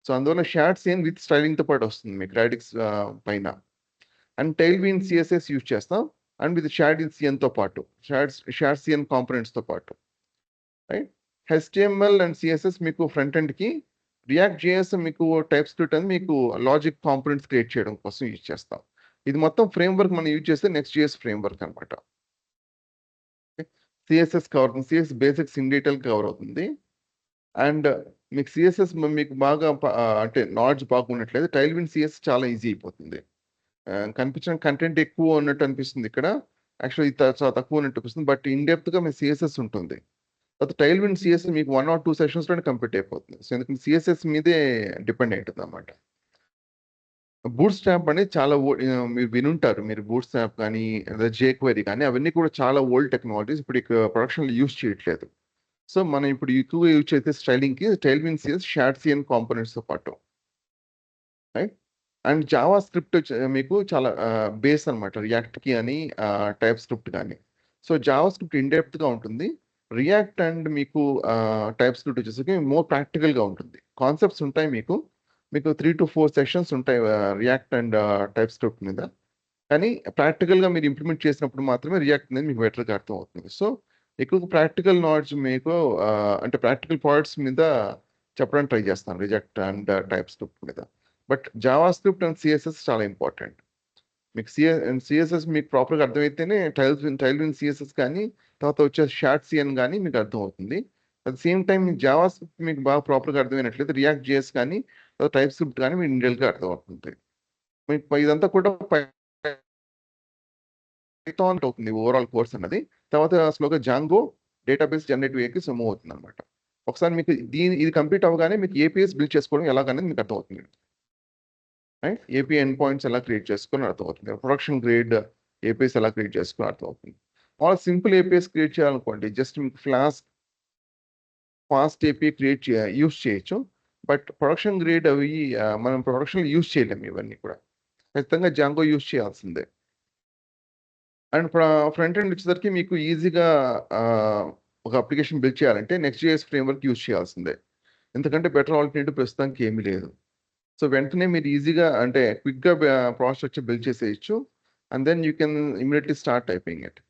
So అందువల్ల షార్ట్ సిఎన్ విత్ స్టైలింగ్ తో పాటు వస్తుంది మీకు రాడిక్స్ పైన. And Tailwind CSS use చేస్తాం అండ్ విత్ షార్ట్ సిఎన్ తో పాటు షార్ట్ సిఎన్ కాంపోనెంట్స్ తో పాటు. రైట్. HTML అండ్ సిఎస్ఎస్ మీకు ఫ్రంట్ ఎండ్ కి, రియాక్ట్ జేఎస్ మీకు టైప్ స్క్రిప్ట్ అని మీకు లాజిక్ కాంపోనెంట్స్ క్రియేట్ చేయడం కోసం యూజ్ చేస్తాం. ఇది మొత్తం ఫ్రేమ్ వర్క్ మనం యూజ్ చేస్తే నెక్స్ట్ జేఎస్ ఫ్రేమ్ వర్క్ అనమాట. సిఎస్ఎస్ కవర్ అవుతుంది, CS basics in detail cover అవుతుంది. అండ్ మీకు సిఎస్ఎస్ మీకు బాగా అంటే నాలెడ్జ్ బాగున్నట్లయితే టైల్ విన్ సిఎస్ చాలా ఈజీ అయిపోతుంది. కనిపించిన కంటెంట్ ఎక్కువ ఉన్నట్టు అనిపిస్తుంది ఇక్కడ, యాక్చువల్లీ చాలా తక్కువ ఉన్నట్టు అనిపిస్తుంది. బట్ ఇన్ డెప్త్ గా మీ సిఎస్ఎస్ ఉంటుంది. తర్వాత టైల్ విన్ సిఎస్ఎస్ మీకు 1 or 2 సెషన్స్ లోనే కంప్లీట్ అయిపోతుంది. సో ఎందుకంటే సిఎస్ఎస్ మీదే డిపెండ్ అయి ఉంటుంది అనమాట. బూట్ స్ట్రాప్ అనేది చాలా మీరు వినుంటారు. మీరు బూట్ స్ట్రాప్ కానీ జేక్వెరీ కానీ అవన్నీ కూడా చాలా ఓల్డ్ టెక్నాలజీస్. ఇప్పుడు ప్రొడక్షన్లో యూజ్ చేయట్లేదు. సో మనం ఇప్పుడు ఎక్కువ యూజ్ చేసే స్టైలింగ్ కి Tailwind CSS shadcn components తో పాటు. రైట్. అండ్ జావా స్క్రిప్ట్ మీకు చాలా బేస్ అనమాట. రియాక్ట్ కి అని టైప్ స్క్రిప్ట్ కానీ. So Java script in depth గా ఉంటుంది. రియాక్ట్ అండ్ మీకు టైప్ స్క్రిప్ట్ వచ్చేసరికి మోర్ ప్రాక్టికల్ గా ఉంటుంది. కాన్సెప్ట్స్ ఉంటాయి మీకు 3 to 4 సెషన్స్ ఉంటాయి రియాక్ట్ అండ్ టైప్ స్క్రిప్ట్ మీద. కానీ ప్రాక్టికల్ గా మీరు ఇంప్లిమెంట్ చేసినప్పుడు మాత్రమే రియాక్ట్ అనేది మీకు బెటర్ గా అర్థం అవుతుంది. సో ఎక్కువ ప్రాక్టికల్ నాలెడ్జ్ మీకు అంటే ప్రాక్టికల్ పాయింట్స్ మీద చెప్పడానికి ట్రై చేస్తాను రియాక్ట్ అండ్ టైప్ స్క్రిప్ట్ మీద. But Java script and CSS చాలా ఇంపార్టెంట్. మీకు సిఎస్ఎస్ మీకు ప్రాపర్గా అర్థమైతేనే టైల్ విన్ సిఎస్ఎస్ కానీ తర్వాత వచ్చే షార్ట్ సిఎన్ కానీ మీకు అర్థం అవుతుంది. అట్ ద సేమ్ టైం మీకు జావా స్క్రిప్ట్ మీకు బాగా ప్రాపర్గా అర్థమైనట్లయితే రియాక్ట్ జేఎస్ కానీ తర్వాత టైప్ స్క్రిప్ట్ కానీ మీకు ఇండియల్గా అర్థం అవుతుంది. మీకు ఇదంతా కూడా పైథాన్ అవుతుంది ఓవరాల్ కోర్స్ అన్నది. తర్వాత స్లోగా జాంగో డేటాబేస్ జనరేటివ్ ఏకి మూవ్ అవుతుంది అనమాట. ఒకసారి మీకు ఇది కంప్లీట్ అవ్వగానే మీకు ఏపీఎస్ బిల్డ్ చేసుకోవడం ఎలాగనేది మీకు అర్థమవుతుంది. రైట్. ఏపీ ఎండ్ పాయింట్స్ ఎలా క్రియేట్ చేసుకొని అర్థమవుతుంది. ప్రొడక్షన్ గ్రేడ్ ఏపీఎస్ ఎలా క్రియేట్ చేసుకొని అర్థమవుతుంది. ఆల్ సింపుల్ ఏపీఎస్ క్రియేట్ చేయాలనుకోండి జస్ట్ మీకు ఫాస్ట్ ఏపీ యూస్ చేయొచ్చు. బట్ ప్రొడక్షన్ గ్రేడ్ అవి మనం ప్రొడక్షన్ యూస్ చేయలేము. ఇవన్నీ కూడా ఖచ్చితంగా జాంగో యూస్ చేయాల్సిందే. అండ్ ఫ్రంట్ ఎండ్ వచ్చేసరికి మీకు ఈజీగా ఒక అప్లికేషన్ బిల్డ్ చేయాలంటే నెక్స్ట్ జేఎస్ ఫ్రేమ్వర్క్ యూస్ చేయాల్సిందే. ఎందుకంటే బెటర్ ఆల్టర్నేటివ్ ప్రస్తుతానికి ఏమీ లేదు. సో వెంటనే మీరు ఈజీగా అంటే క్విక్గా ప్రాసెస్ బిల్డ్ చేసేయచ్చు. And then you can immediately start typing it.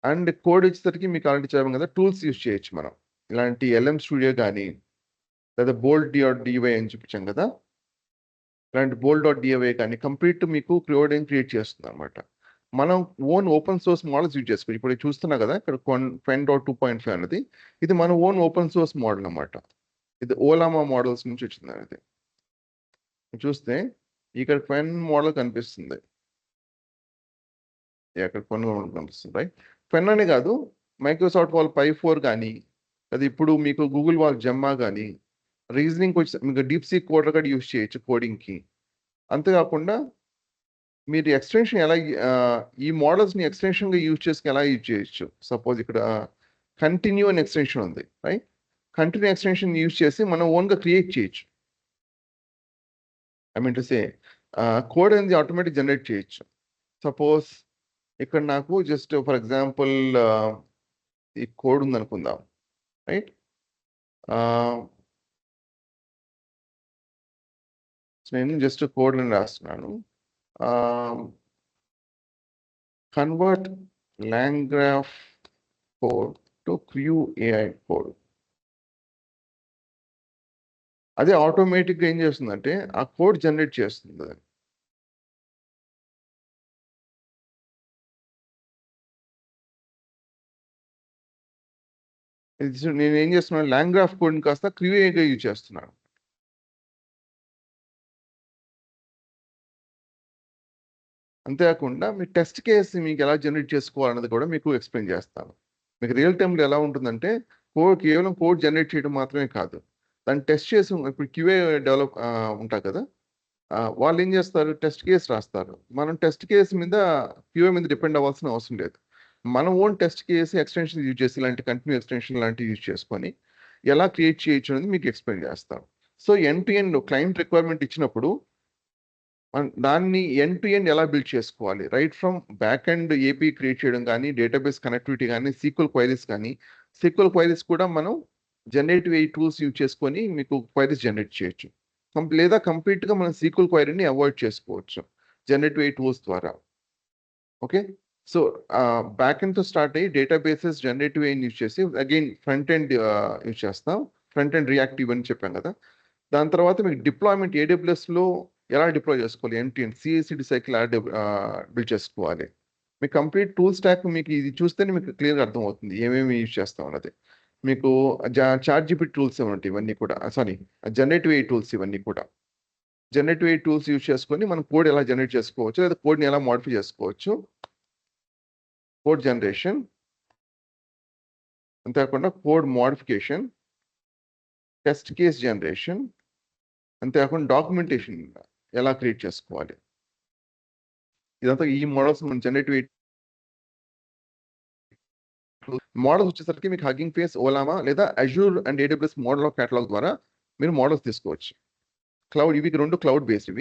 And code వచ్చేసరికి మీకు ఆల్రెడీ చెప్పాం కదా టూల్స్ యూస్ చేయొచ్చు మనం. ఇలాంటి LM స్టూడియో కానీ లేదా bold.dwy అని చూపించాం కదా, ఇలాంటి bold.dwy కానీ కంప్లీట్ మీకు కోడింగ్ క్రియేట్ చేస్తుంది అనమాట. మనం own open source models use చేసుకోవచ్చు. ఇప్పుడు చూస్తున్నా కదా ఇక్కడ Qwen.2.5 అనేది ఇది మన ఓన్ ఓపెన్ సోర్స్ మోడల్ అనమాట. ఇది ఓలామా మోడల్స్ నుంచి వచ్చింది అనేది. చూస్తే ఇక్కడ Qwen మోడల్ కనిపిస్తుంది. ఇక్కడ Qwen మోడల్ కనిపిస్తుంది. రైట్. Qwen అనే కాదు, మైక్రోసాఫ్ట్ వాళ్ళు Pi4 కానీ అది ఇప్పుడు మీకు గూగుల్ వాళ్ళు జెమ్మా కానీ రీజనింగ్ వచ్చి మీకు డీప్ సీక్ కోడర్ కూడా యూజ్ చేయొచ్చు కోడింగ్కి. అంతేకాకుండా మీరు ఎక్స్టెన్షన్ ఎలా ఈ మోడల్స్ని ఎక్స్టెన్షన్గా యూజ్ చేసుకుని ఎలా యూజ్ చేయొచ్చు. సపోజ్ ఇక్కడ కంటిన్యూ అని ఎక్స్టెన్షన్ ఉంది. రైట్. కంటిన్యూ ఎక్స్టెన్షన్ యూజ్ చేసి మనం ఓన్గా క్రియేట్ చేయొచ్చు. I mean to say code అనేది ఆటోమేటిక్ జనరేట్ చేయొచ్చు. సపోజ్ ఇక్కడ నాకు జస్ట్ ఫర్ ఎగ్జాంపుల్ ఈ కోడ్ ఉందనుకుందాం. రైట్. నేను జస్ట్ కోడ్ అని రాస్తున్నాను. Convert LangGraph code to Q AI code. అదే ఆటోమేటిక్గా ఏం చేస్తుందంటే ఆ కోడ్ జనరేట్ చేస్తుంది. నేను ఏం చేస్తున్నాను, లాంగ్రాఫ్ కోడ్ని కాస్త క్యూఏగా యూజ్ చేస్తున్నాను. అంతేకాకుండా మీ టెస్ట్ కేసు మీకు ఎలా జనరేట్ చేసుకోవాలన్నది కూడా మీకు ఎక్స్ప్లెయిన్ చేస్తాను. మీకు రియల్ టైంలో ఎలా ఉంటుందంటే కేవలం కోడ్ జనరేట్ చేయడం మాత్రమే కాదు, దాన్ని టెస్ట్ చేసి ఇప్పుడు క్యూఏ డెవలప్ ఉంటారు కదా, వాళ్ళు ఏం చేస్తారు, టెస్ట్ కేసు రాస్తారు. మనం టెస్ట్ కేసు మీద క్యూఏ మీద డిపెండ్ అవ్వాల్సిన అవసరం లేదు. మనం own test case extension use చేసి ఇలాంటి కంటిన్యూ ఎక్స్టెన్షన్ లాంటివి యూజ్ చేసుకొని ఎలా క్రియేట్ చేయొచ్చు అనేది మీకు ఎక్స్ప్లెయిన్ చేస్తాం. So end to end client requirement ఇచ్చినప్పుడు దాన్ని ఎండ్ టు ఎండ్ ఎలా బిల్డ్ చేసుకోవాలి, right from back end AP create చేయడం కానీ, డేటాబేస్ కనెక్టివిటీ కానీ, సీక్వెల్ క్వైరీస్ కానీ. సీక్వెల్ క్వైరీస్ కూడా మనం జనరేటివ్ ఏ టూల్స్ యూజ్ చేసుకొని మీకు క్వైరీస్ జనరేట్ చేయొచ్చు. లేదా కంప్లీట్గా మనం సీక్వెల్ క్వైరీని అవాయిడ్ చేసుకోవచ్చు జనరేటివ్ ఏ టూల్స్ ద్వారా. ఓకే, సో బ్యాక్ ఎండ్తో స్టార్ట్ అయ్యి డేటాబేసెస్ జనరేటివ్ ఏ యూజ్ చేసి అగైన్ ఫ్రంట్ ఎండ్ యూజ్ చేస్తాం. ఫ్రంట్ ఎండ్ రియాక్టివ్ అని చెప్పాం కదా. దాని తర్వాత మీకు డిప్లాయ్మెంట్ ఏడబ్ల్యూఎస్లో ఎలా డిప్లాయ్ చేసుకోవాలి, ఎండ్ సిఐసిడి సైకిల్ ఎలా బిల్డ్ చేసుకోవాలి. మీకు కంప్లీట్ టూల్ స్టాక్ మీకు ఇది చూస్తేనే మీకు క్లియర్గా అర్థమవుతుంది ఏమేమి యూజ్ చేస్తాం అన్నది. మీకు చాట్ జీపీటీ టూల్స్ ఏమంటాయి ఇవన్నీ కూడా, సారీ జనరేటివ్ ఏ టూల్స్ ఇవన్నీ కూడా. జనరేటివ్ ఏ టూల్స్ యూజ్ చేసుకొని మనం కోడ్ ఎలా జనరేట్ చేసుకోవచ్చు, లేదా కోడ్ని ఎలా మోడిఫై చేసుకోవచ్చు. కోడ్ జనరేషన్, అంతేకాకుండా code modification, test case generation, అంతేకాకుండా డాక్యుమెంటేషన్ ఎలా క్రియేట్ చేసుకోవాలి. ఇదంతా ఈ మోడల్స్ మనం జనరేటివ్ మోడల్స్ వచ్చేసరికి మీకు హగ్గింగ్ ఫేస్, ఓలామా లేదా Azure and AWS model of catalogue ద్వారా మీరు మోడల్స్ తీసుకోవచ్చు. క్లౌడ్, ఇవి రెండు క్లౌడ్ బేస్డ్,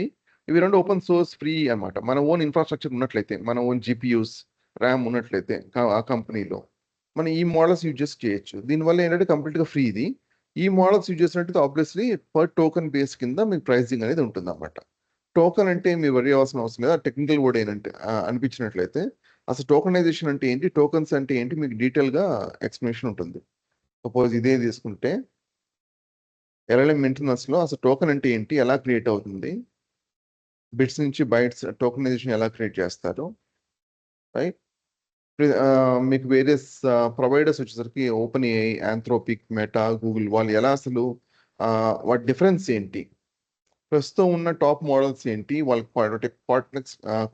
ఇవి రెండు ఓపెన్ సోర్స్ ఫ్రీ అనమాట. మన ఓన్ ఇన్ఫ్రాస్ట్రక్చర్ ఉన్నట్లయితే, మన ఓన్ జీపీయూస్ ర్యామ్ ఉన్నట్లయితే ఆ కంపెనీలో మనం ఈ మోడల్స్ యూజ్ చేసి చేయొచ్చు. దీనివల్ల ఏంటంటే కంప్లీట్గా ఫ్రీ ఇది. ఈ మోడల్స్ యూజ్ చేసినట్టు ఆబ్వియస్లీ పర్ టోకెన్ బేస్ కింద మీకు ప్రైసింగ్ అనేది ఉంటుంది అన్నమాట. టోకెన్ అంటే మీరు వరి అవ్వాల్సిన అవసరం లేదు. టెక్నికల్ వర్డ్ ఏంటంటే అనిపించినట్లయితే అసలు టోకనైజేషన్ అంటే ఏంటి, టోకన్స్ అంటే ఏంటి, మీకు డీటెయిల్గా ఎక్స్ప్లెనేషన్ ఉంటుంది. సపోజ్ ఇదే తీసుకుంటే ఎల్ఎల్ఎం మెయింటెనెన్స్లో అసలు టోకెన్ అంటే ఏంటి, ఎలా క్రియేట్ అవుతుంది, బిట్స్ నుంచి బైట్స్ టోకనైజేషన్ ఎలా క్రియేట్ చేస్తారు, రైట్. మీకు వేరియస్ ప్రొవైడర్స్ వచ్చేసరికి open AI, Anthropic, meta, Google, వాళ్ళు ఎలా అసలు వాటి డిఫరెన్స్ ఏంటి, ప్రస్తుతం ఉన్న టాప్ మోడల్స్ ఏంటి, వాళ్ళ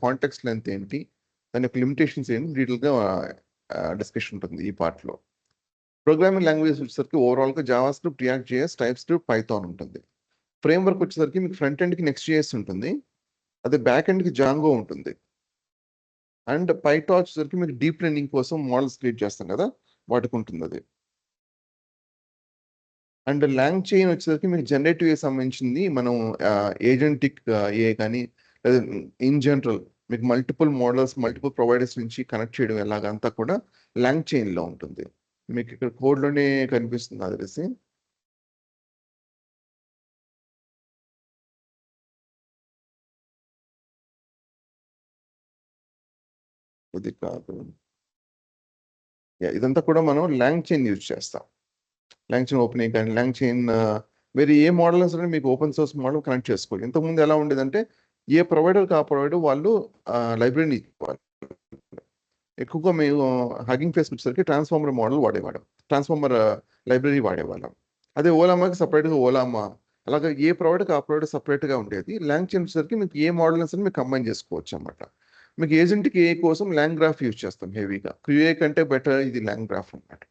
కాంటెక్స్ట్ లెంత్ ఏంటి, దాని యొక్క లిమిటేషన్స్ ఏంటి, డీటెయిల్గా డిస్కషన్ ఉంటుంది ఈ పార్ట్లో. ప్రోగ్రామింగ్ లాంగ్వేజ్ వచ్చేసరికి ఓవరాల్గా Java script, react JS, type script, Python ఉంటుంది. ఫ్రేమ్వర్క్ వచ్చేసరికి మీకు ఫ్రంట్ ఎండ్కి నెక్స్ట్ జేఎస్ ఉంటుంది, అదే బ్యాక్ ఎండ్కి జాంగో ఉంటుంది. అండ్ పైథాన్ వచ్చేసరికి మీకు డీప్ లెర్నింగ్ కోసం మోడల్స్ క్రియేట్ చేస్తాం కదా, వాటికి ఉంటుంది అది. అండ్ లాంగ్ చైన్ వచ్చేసరికి మీకు జనరేటివ్ ఏ సంబంధించింది, మనం ఏజెంటిక్ ఏ కానీ లేదా ఇన్ జనరల్ మీకు మల్టిపుల్ మోడల్స్, మల్టిపుల్ ప్రొవైడర్స్ నుంచి కనెక్ట్ చేయడం ఎలాగంతా కూడా లాంగ్ చైన్లో ఉంటుంది. మీకు ఇక్కడ కోడ్లోనే కనిపిస్తుంది అది తెలిసి. ఇది కాదు, ఇదంతా కూడా మనం లాంగ్ చైన్ యూజ్ చేస్తాం. లాంగ్ చైన్ ఓపెనింగ్ కానీ లాంగ్ చైన్ వేరే ఏ మోడల్ సరే మీకు ఓపెన్ సోర్స్ మోడల్ కనెక్ట్ చేసుకోవాలి. ఇంతకుముందు ఎలా ఉండేదంటే ఏ ప్రొవైడర్ ఆ ప్రొవైడర్ వాళ్ళు లైబ్రరీని ఇచ్చేవాళ్ళు. ఎక్కువగా మేము హగ్గింగ్ ఫేస్ వచ్చేసరికి ట్రాన్స్ఫార్మర్ మోడల్ వాడేవాళ్ళం, ట్రాన్స్ఫార్మర్ లైబ్రరీ వాడేవాళ్ళం. అదే ఓలామాకి సపరేట్గా ఓలామా, అలాగే ఏ ప్రొవైడర్కి ఆ ప్రొవైడర్ సపరేట్గా ఉండేది. లాంగ్ చైన్ వచ్చేసరికి మీకు ఏ మోడల్ సరే మీకు కంబైన్ చేసుకోవచ్చు అన్నమాట. మీకు ఏజెంట్కి ఏ కోసం లాంగ్ గ్రాఫ్ యూజ్ చేస్తాం హెవీగా, క్యూఏ కంటే బెటర్ ఇది లాంగ్ గ్రాఫ్ అన్నమాట.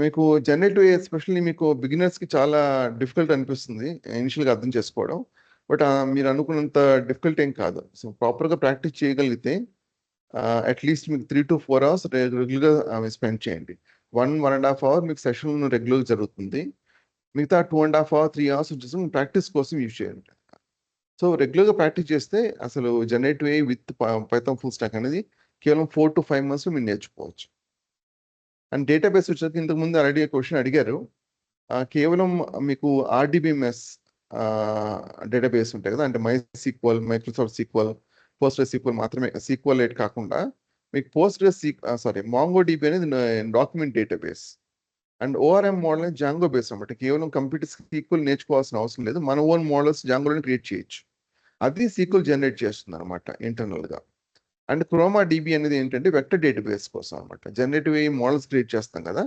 మీకు జనరేటివ్ ఎస్పెషల్లీ మీకు బిగినర్స్కి చాలా డిఫికల్ట్ అనిపిస్తుంది ఇనిషియల్గా అర్థం చేసుకోవడం. బట్ మీరు అనుకున్నంత డిఫికల్ట్ ఏం కాదు. సో ప్రాపర్గా ప్రాక్టీస్ చేయగలిగితే అట్లీస్ట్ మీకు 3 to 4 hours రెగ్యులర్గా స్పెండ్ చేయండి. 1.5 hour మీకు సెషన్ రెగ్యులర్గా జరుగుతుంది. మిగతా 2.5 hour 3 hours వచ్చేసి ప్రాక్టీస్ కోసం యూజ్ చేయండి. సో రెగ్యులర్గా ప్రాక్టీస్ చేస్తే అసలు generative A with Python full stock అనేది కేవలం 4 to 5 months మీరు నేర్చుకోవచ్చు. అండ్ డేటాబేస్ వచ్చేసరికి ఇంతకుముందు ఆల్రెడీ క్వశ్చన్ అడిగారు. కేవలం మీకు ఆర్డిబిఎంఎస్ డేటాబేస్ ఉంటాయి కదా, అంటే MySQL, మైక్రోసాఫ్ట్ సీక్వల్, PostgreSQL మాత్రమే, SQLite కాకుండా మీకు MongoDB అనేది document database. And ORM model అనేది జాంగో బేస్ అనమాట. కేవలం కంప్యూటర్ సీక్వల్ నేర్చుకోవాల్సిన అవసరం లేదు, మన ఓన్ మోడల్స్ జాంగోలో క్రియేట్ చేయొచ్చు. అది సీక్వల్ జనరేట్ చేస్తుంది అనమాట ఇంటర్నల్గా. అండ్ క్రోమా DB అనేది ఏంటంటే వెక్టర్ డేటాబేస్ కోసం అనమాట. జనరేటివ్ AI మోడల్స్ క్రియేట్ చేస్తాం కదా,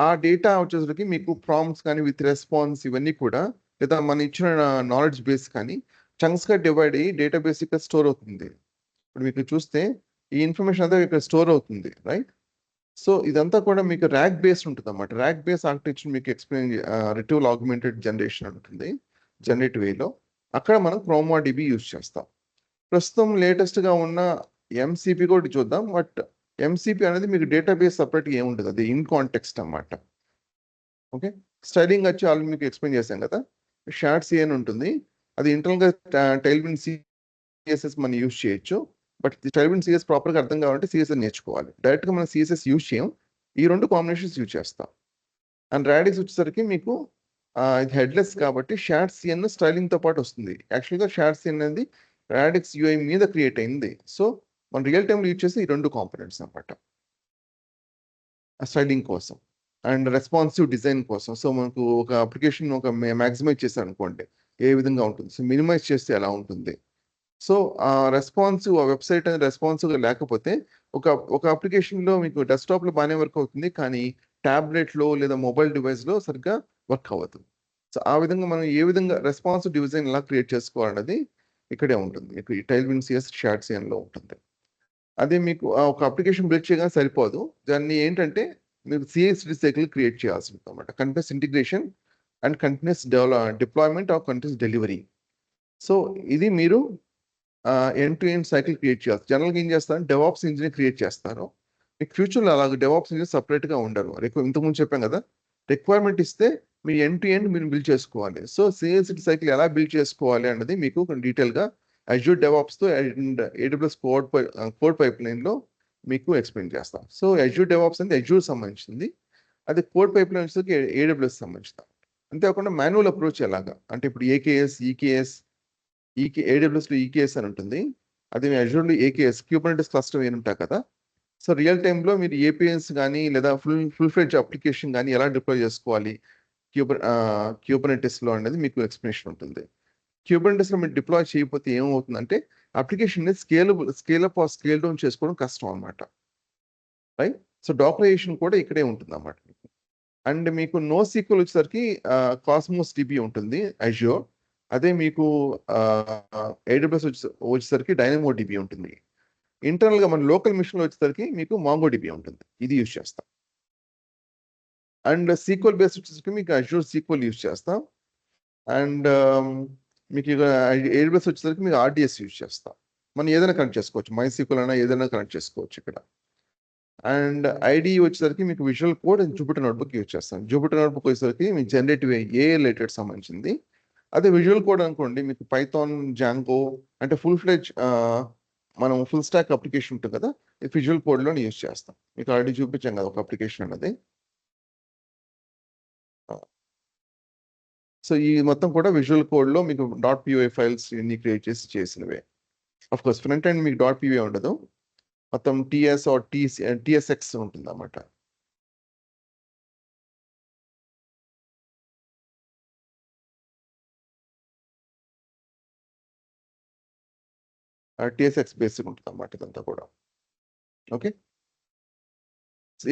ఆ డేటా వచ్చేసరికి మీకు ప్రాంప్ట్స్ కానీ విత్ రెస్పాన్స్ ఇవన్నీ కూడా, లేదా మన ఇచ్చిన నాలెడ్జ్ బేస్ కానీ చంక్స్గా డివైడ్ అయ్యి డేటాబేస్ ఇక్కడ స్టోర్ అవుతుంది. ఇప్పుడు మీకు చూస్తే ఈ ఇన్ఫర్మేషన్ అంతా ఇక్కడ స్టోర్ అవుతుంది, రైట్? సో ఇదంతా కూడా మీకు ర్యాక్ బేస్డ్ ఉంటుంది అన్నమాట. ర్యాక్ బేస్ ఆర్కిటెక్చర్ మీకు ఎక్స్ప్లెయిన్ రిట్రీవల్ ఆగ్మెంటెడ్ జనరేషన్ ఉంటుంది జనరేటివ్ వేలో. అక్కడ మనం క్రోమా DB యూజ్ చేస్తాం. ప్రస్తుతం లేటెస్ట్గా ఉన్న MCP కూడా చూద్దాం. బట్ MCP అనేది మీకు డేటాబేస్ సపరేట్గా ఏముంటుంది, అది ఇన్ కాంటెక్స్ట్ అన్నమాట. ఓకే, స్టైలింగ్ వచ్చి ఆల్రెడీ మీకు ఎక్స్ప్లెయిన్ చేశాం కదా. షార్ట్స్ అని ఉంటుంది, అది ఇంటర్నల్గా టైల్విన్ CSS మనం యూజ్ చేయొచ్చు. బట్ టైల్విన్ CSS ప్రాపర్గా అర్థం కావాలంటే CSS నేర్చుకోవాలి. డైరెక్ట్గా మనం CSS యూజ్ చేయం, ఈ రెండు కాంబినేషన్స్ యూజ్ చేస్తాం. అండ్ రాడిక్స్ వచ్చేసరికి మీకు ఇది హెడ్లెస్ కాబట్టి షార్ట్స్ స్టైలింగ్తో పాటు వస్తుంది. యాక్చువల్గా షార్ట్స్ అనేది రాడిక్స్ UI మీద క్రియేట్ అయింది. సో మనం రియల్ టైంలో యూజ్ చేసి ఈ రెండు కాంపోనెంట్స్ అనమాట, స్టైలింగ్ కోసం అండ్ రెస్పాన్సివ్ డిజైన్ కోసం. సో మనకు ఒక అప్లికేషన్ ఒక మ్యాక్సిమైజ్ చేశారు అనుకోండి, ఏ విధంగా ఉంటుంది, సో మినిమైజ్ చేస్తే ఎలా ఉంటుంది. సో ఆ రెస్పాన్సివ్, ఆ వెబ్సైట్ అనేది రెస్పాన్సివ్గా లేకపోతే ఒక అప్లికేషన్లో మీకు డెస్క్టాప్లో బాగానే వర్క్ అవుతుంది, కానీ ట్యాబ్లెట్లో లేదా మొబైల్ డివైస్లో సరిగ్గా వర్క్ అవ్వదు. సో ఆ విధంగా మనం ఏ విధంగా రెస్పాన్సివ్ డిజైన్ ఎలా క్రియేట్ చేసుకోవాలన్నది ఇక్కడే ఉంటుంది, ఈ టైల్విన్ CS షార్ట్స్లో ఉంటుంది. అదే మీకు ఒక అప్లికేషన్ బిల్డ్ చేయగానే సరిపోదు, దాన్ని ఏంటంటే మీరు CI/CD సైకిల్ క్రియేట్ చేయాల్సి ఉంటుంది అనమాట. Continuous integration and continuous deployment of continuous delivery. So ఇది మీరు end to end cycle create చేయాలి. జనరల్గా ఏం చేస్తారు, డెవాప్స్ ఇంజిన్ క్రియేట్ చేస్తారు. మీకు ఫ్యూచర్లో అలాగే డెవాప్స్ ఇంజిన్ సపరేట్గా ఉండరు. ఇంతకుముందు చెప్పాం కదా, రిక్వైర్మెంట్ ఇస్తే మీ ఎండ్ టు ఎండ్ మీరు బిల్డ్ చేసుకోవాలి. సో CI/CD సైకిల్ ఎలా బిల్డ్ చేసుకోవాలి అన్నది మీకు డీటెయిల్గా Azure DevOpsతో అండ్ AWS కోడ్ పైప్లైన్లో మీకు ఎక్స్ప్లెయిన్ చేస్తాం. సో Azure DevOps అంటే Azure సంబంధించింది, అది కోడ్ పైప్లైన్ వచ్చేసరికి AWS సంబంధించింది. అంతేకాకుండా మాన్యువల్ అప్రోచ్ ఎలాగా అంటే ఇప్పుడు AKS, AWSలో EKS అని ఉంటుంది, అది Azureలో AKS, Kubernetes క్లస్టర్ అని ఉంటాయి కదా. సో రియల్ టైంలో మీరు APIs కానీ లేదా ఫుల్ ఫ్లెడ్జ్ అప్లికేషన్ కానీ ఎలా డిప్లాయ్ చేసుకోవాలి Kubernetesలో అనేది మీకు ఎక్స్ప్లెనేషన్ ఉంటుంది. Kubernetesలో మీరు డిప్లాయ్ చేయకపోతే ఏమవుతుందంటే application scale up or scale down చేసుకోవడం కష్టం అనమాట, రైట్? సో డాకరైజేషన్ కూడా ఇక్కడే ఉంటుంది అన్నమాట. అండ్ మీకు NoSQL వచ్చేసరికి Cosmos DB ఉంటుంది Azure. అదే మీకు AWS వచ్చేసరికి DynamoDB ఉంటుంది. ఇంటర్నల్గా మన లోకల్ మిషన్లో వచ్చేసరికి మీకు MongoDB ఉంటుంది, ఇది యూజ్ చేస్తాం. అండ్ SQL బేస్ వచ్చేసరికి మీకు Azure SQL యూజ్ చేస్తాం. అండ్ మీకు ఇక AWS వచ్చేసరికి మీకు RDS యూజ్ చేస్తాం. మనం ఏదైనా కనెక్ట్ చేసుకోవచ్చు, MySQL అయినా ఏదైనా కనెక్ట్ చేసుకోవచ్చు ఇక్కడ. అండ్ IDE వచ్చేసరికి మీకు visual code and Jupiter notebook use చేస్తాం. జూపిటర్ నోట్బుక్ వచ్చేసరికి మీకు జనరేటివ్ AI రిలేటెడ్ సంబంధించింది. అదే విజువల్ కోడ్ అనుకోండి, మీకు పైథాన్, జాంగో అంటే ఫుల్ ఫ్లెడ్జ్ మనం ఫుల్ స్టాక్ అప్లికేషన్ ఉంటుంది కదా, ఈ విజువల్ కోడ్లో యూజ్ చేస్తాం. మీకు ఆల్రెడీ చూపించాం కదా ఒక అప్లికేషన్ అన్నది. సో ఈ మొత్తం కూడా విజువల్ కోడ్లో మీకు .py ఫైల్స్ ఇన్ని క్రియేట్ చేసినవే. అఫ్ కోర్స్ ఫ్రంట్ ఎండ్ మీకు .py ఉండదు, మొత్తం TSX ఉంటుంది అన్నమాట. TSX బేసిక్ ఉంటుంది అన్నమాట ఇదంతా కూడా. ఓకే,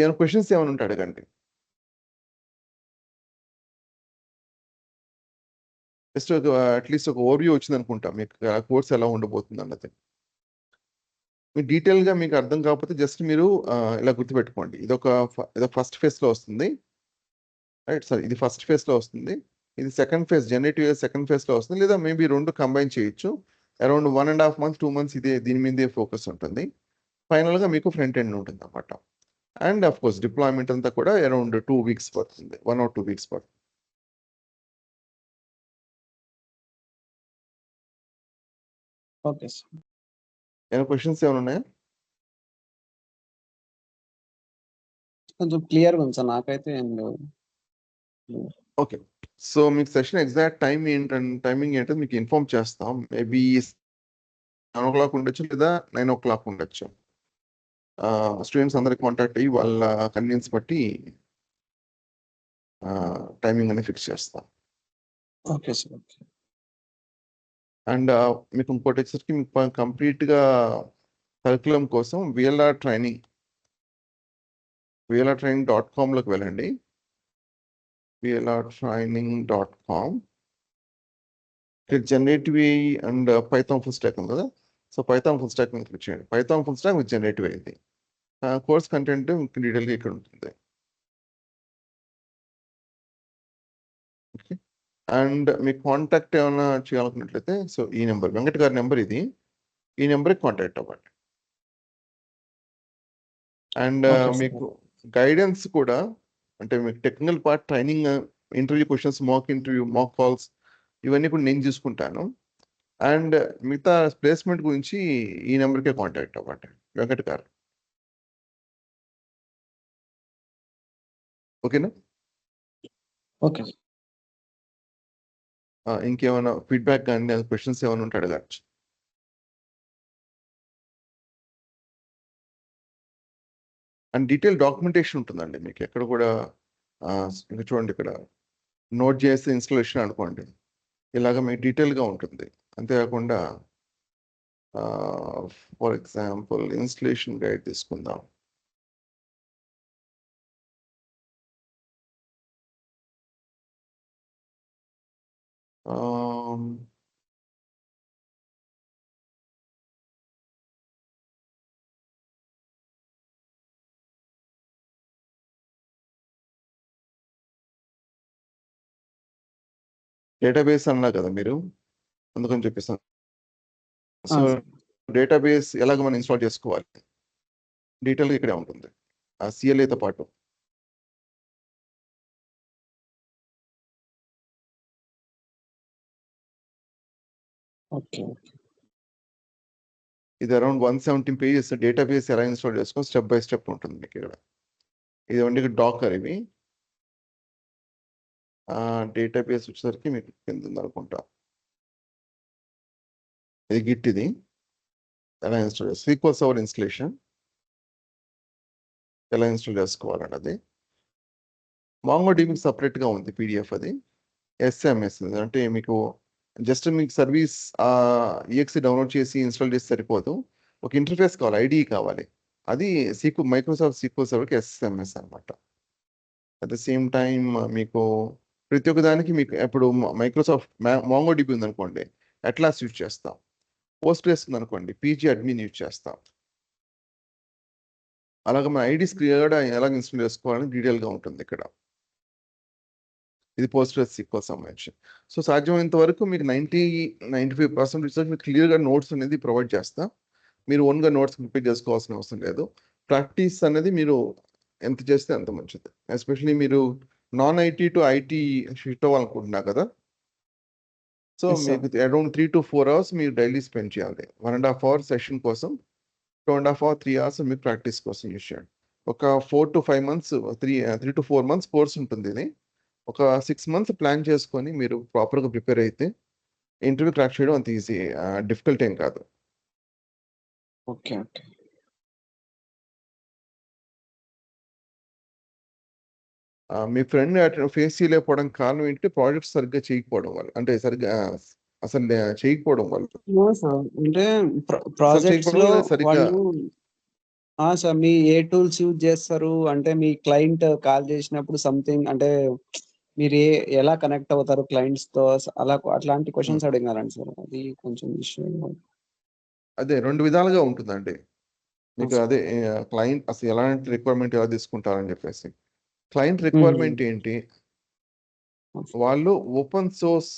ఏమైనా క్వశ్చన్స్ ఏమైనా ఉంటే అడగండి. జస్ట్ అట్లీస్ట్ ఒక ఓవర్వ్యూ వచ్చింది అనుకుంటా మీకు కోర్స్ ఎలా ఉండబోతుంది అన్నది. మీకు డీటెయిల్గా మీకు అర్థం కాకపోతే జస్ట్ మీరు ఇలా గుర్తుపెట్టుకోండి, ఇది ఫస్ట్ ఫేజ్లో వస్తుంది, రైట్? సార్ ఇది ఫస్ట్ ఫేజ్లో వస్తుంది, ఇది సెకండ్ ఫేజ్ జనరేటివ్ సెకండ్ ఫేజ్లో వస్తుంది, లేదా మేబీ రెండు కంబైన్ చేయొచ్చు. అరౌండ్ 1.5 months 2 months దీని మీదే ఫోకస్ ఉంటుంది. ఫైనల్గా మీకు ఫ్రంట్ ఎండ్ ఉంటుంది అన్నమాట. అండ్ అఫ్ కోర్స్ డిప్లాయ్మెంట్ అంతా కూడా అరౌండ్ 2 weeks పడుతుంది, 1 or 2 weeks పడుతుంది.
Okay sir.
ఏమైనా క్వశ్చన్స్ ఏమైనా ఉన్నాయా?
కొంచెం క్లియర్గా ఉంది సార్, నాకైతే ఏం లేవు.
ఓకే. సో మీకు సెషన్ ఎగ్జాక్ట్ టైమింగ్ ఏంటో మీకు ఇన్ఫార్మ్ చేస్తాం. మేబీ 7:00 ఉండొచ్చు లేదా 9:00 ఉండొచ్చు. స్టూడెంట్స్ అందరికి కాంటాక్ట్ అయ్యి వాళ్ళ కన్వీనియన్స్ బట్టి టైమింగ్ అనేది ఫిక్స్ చేస్తాం.
Okay sir. ఓకే.
అండ్ మీకు ఇంకోటి వచ్చేసరికి మీకు కంప్లీట్గా కరికులం కోసం VLR training.com లోకి వెళ్ళండి. VLRtraining.com ఇక్కడ generative AI and Python full stack ఉంది కదా. సో పైథాన్ ఫుల్ స్టాక్ మీద క్లిక్ చేయండి. Python full stack with generative AI ఇది. కోర్స్ కంటెంట్ మీకు డీటెయిల్గా ఇక్కడ ఉంటుంది. ఓకే. అండ్ మీకు కాంటాక్ట్ ఏమైనా చేయాలనుకున్నట్లయితే సో ఈ నెంబర్ వెంకట్ గారి నెంబర్ ఇది. ఈ నెంబర్కి కాంటాక్ట్ అవ్వండి. And
okay sir.
మీకు గైడెన్స్ కూడా అంటే మీకు technical part training, interview questions, mock calls ఇవన్నీ కూడా నేను చూసుకుంటాను. అండ్ మిగతా ప్లేస్మెంట్ గురించి ఈ నెంబర్కే కాంటాక్ట్ అవ్వండి వెంకట్ గారు. ఓకేనా?
ఓకే.
ఇంకేమైనా ఫీడ్బ్యాక్ కానీ క్వశ్చన్స్ ఏమైనా ఉంటే అడగచ్చు. అండ్ డీటెయిల్ డాక్యుమెంటేషన్ ఉంటుందండి మీకు ఎక్కడ కూడా. ఇంకా చూడండి ఇక్కడ నోట్ చేసి ఇన్స్టలేషన్ అనుకోండి, ఇలాగ మీకు డీటెయిల్గా ఉంటుంది. అంతేకాకుండా ఫర్ ఎగ్జాంపుల్ ఇన్స్టలేషన్ గైడ్ తీసుకుందాం. డేటాబేస్ అన్నా కదా మీరు, అందుకని చెప్పేసాను. సో డేటాబేస్ ఎలాగ మనం ఇన్స్టాల్ చేసుకోవాలి డీటెయిల్గా ఇక్కడే ఉంటుంది ఆ CLAతో పాటు.
ఓకే.
ఇది అరౌండ్ 117 pages డేటాబేస్ ఎలా ఇన్స్టాల్ చేసుకోవాలి స్టెప్ బై స్టెప్ ఉంటుంది మీకు ఇక్కడ. ఇది only డాకర్ ఇవి. డేటాబేస్ వచ్చేసరికి మీకు కింద ఉంది అనుకుంటా. ఇది గిట్, ఇది ఎలా ఇన్స్టాల్ చేస్తారు, SQL Server ఇన్స్టలేషన్ ఎలా ఇన్స్టాల్ చేసుకోవాలండి. అది MongoDB సపరేట్గా ఉంది PDF. అది SMS అంటే మీకు జస్ట్ మీకు సర్వీస్ EXE డౌన్లోడ్ చేసి ఇన్స్టాల్ చేసి సరిపోదు, ఒక ఇంటర్ఫేస్ కావాలి, IDE కావాలి. అది మైక్రోసాఫ్ట్ SQL Serverకి SMS అనమాట. అట్ ద సేమ్ టైం మీకు ప్రతి ఒక్క దానికి మీకు ఇప్పుడు మైక్రోసాఫ్ట్ MongoDB ఉందనుకోండి అట్లాస్ యూజ్ చేస్తాం. Postgres ఉందనుకోండి PG admin యూజ్ చేస్తాం. అలాగే మన IDs క్లియర్గా ఎలా ఇన్స్టాల్ చేసుకోవాలని డీటెయిల్గా ఉంటుంది ఇక్కడ. ఇది Postgres SQL సంబంధించి. సో సాధ్యమైనంత వరకు మీకు 90-95% రిసర్చ్ మీకు క్లియర్గా నోట్స్ అనేది ప్రొవైడ్ చేస్తా. మీరు ఓన్గా నోట్స్ ప్రిపేర్ చేసుకోవాల్సిన అవసరం లేదు. ప్రాక్టీస్ అనేది మీరు ఎంత చేస్తే అంత మంచిది. ఎస్పెషలీ మీరు non-IT టు IT షిఫ్ట్ అవ్వాలనుకుంటున్నారు కదా. సో మీకు అరౌండ్ 3 to 4 hours మీరు డైలీ స్పెండ్ చేయాలి. 1.5 hour సెషన్ కోసం, 2.5 hour 3 hours మీకు ప్రాక్టీస్ కోసం యూజ్ చేయండి. ఒక 4 to 5 months 3 to 4 months course ఉంటుంది. ఇది ఒక 6 months ప్లాన్ చేసుకొని మీరు ప్రాపర్గా ప్రిపేర్ అయితే ఇంటర్వ్యూ క్రాక్ చేయడం అంత ఈజీ, డిఫికల్ట్ ఏం కాదు.
ఓకే. ఓకే.
మీ ఫ్రెండ్ ఫేస్ చేయలేకపోవడం కారణం ఏంటంటే ప్రాజెక్ట్ సరిగ్గా చేయకపోవడం వల్ల, అంటే సరిగ్గా అసలు చేయకపోవడం వల్ల.
అంటే ప్రాజెక్ట్స్ లో
సరిగ్గా
వాళ్ళు సార్ మీ ఏ టూల్స్ యూజ్ చేస్తారు, అంటే మీ క్లయింట్ కాల్ చేసినప్పుడు సంథింగ్ అంటే మీరు ఎలా కనెక్ట్ అవుతారు క్లయింట్స్ తో, అట్లాంటి క్వశ్చన్స్ అడిగినారండి సార్. అది కొంచెం ఇష్యూ.
అదే 2 విధాలుగా ఉంటుందండి మీకు. అదే క్లయింట్ అసలు ఎలాంటి రిక్వైర్మెంట్ ఎలా తీసుకుంటారని చెప్పేసి. క్లయింట్ రిక్వైర్మెంట్ ఏంటి, వాళ్ళు ఓపెన్ సోర్స్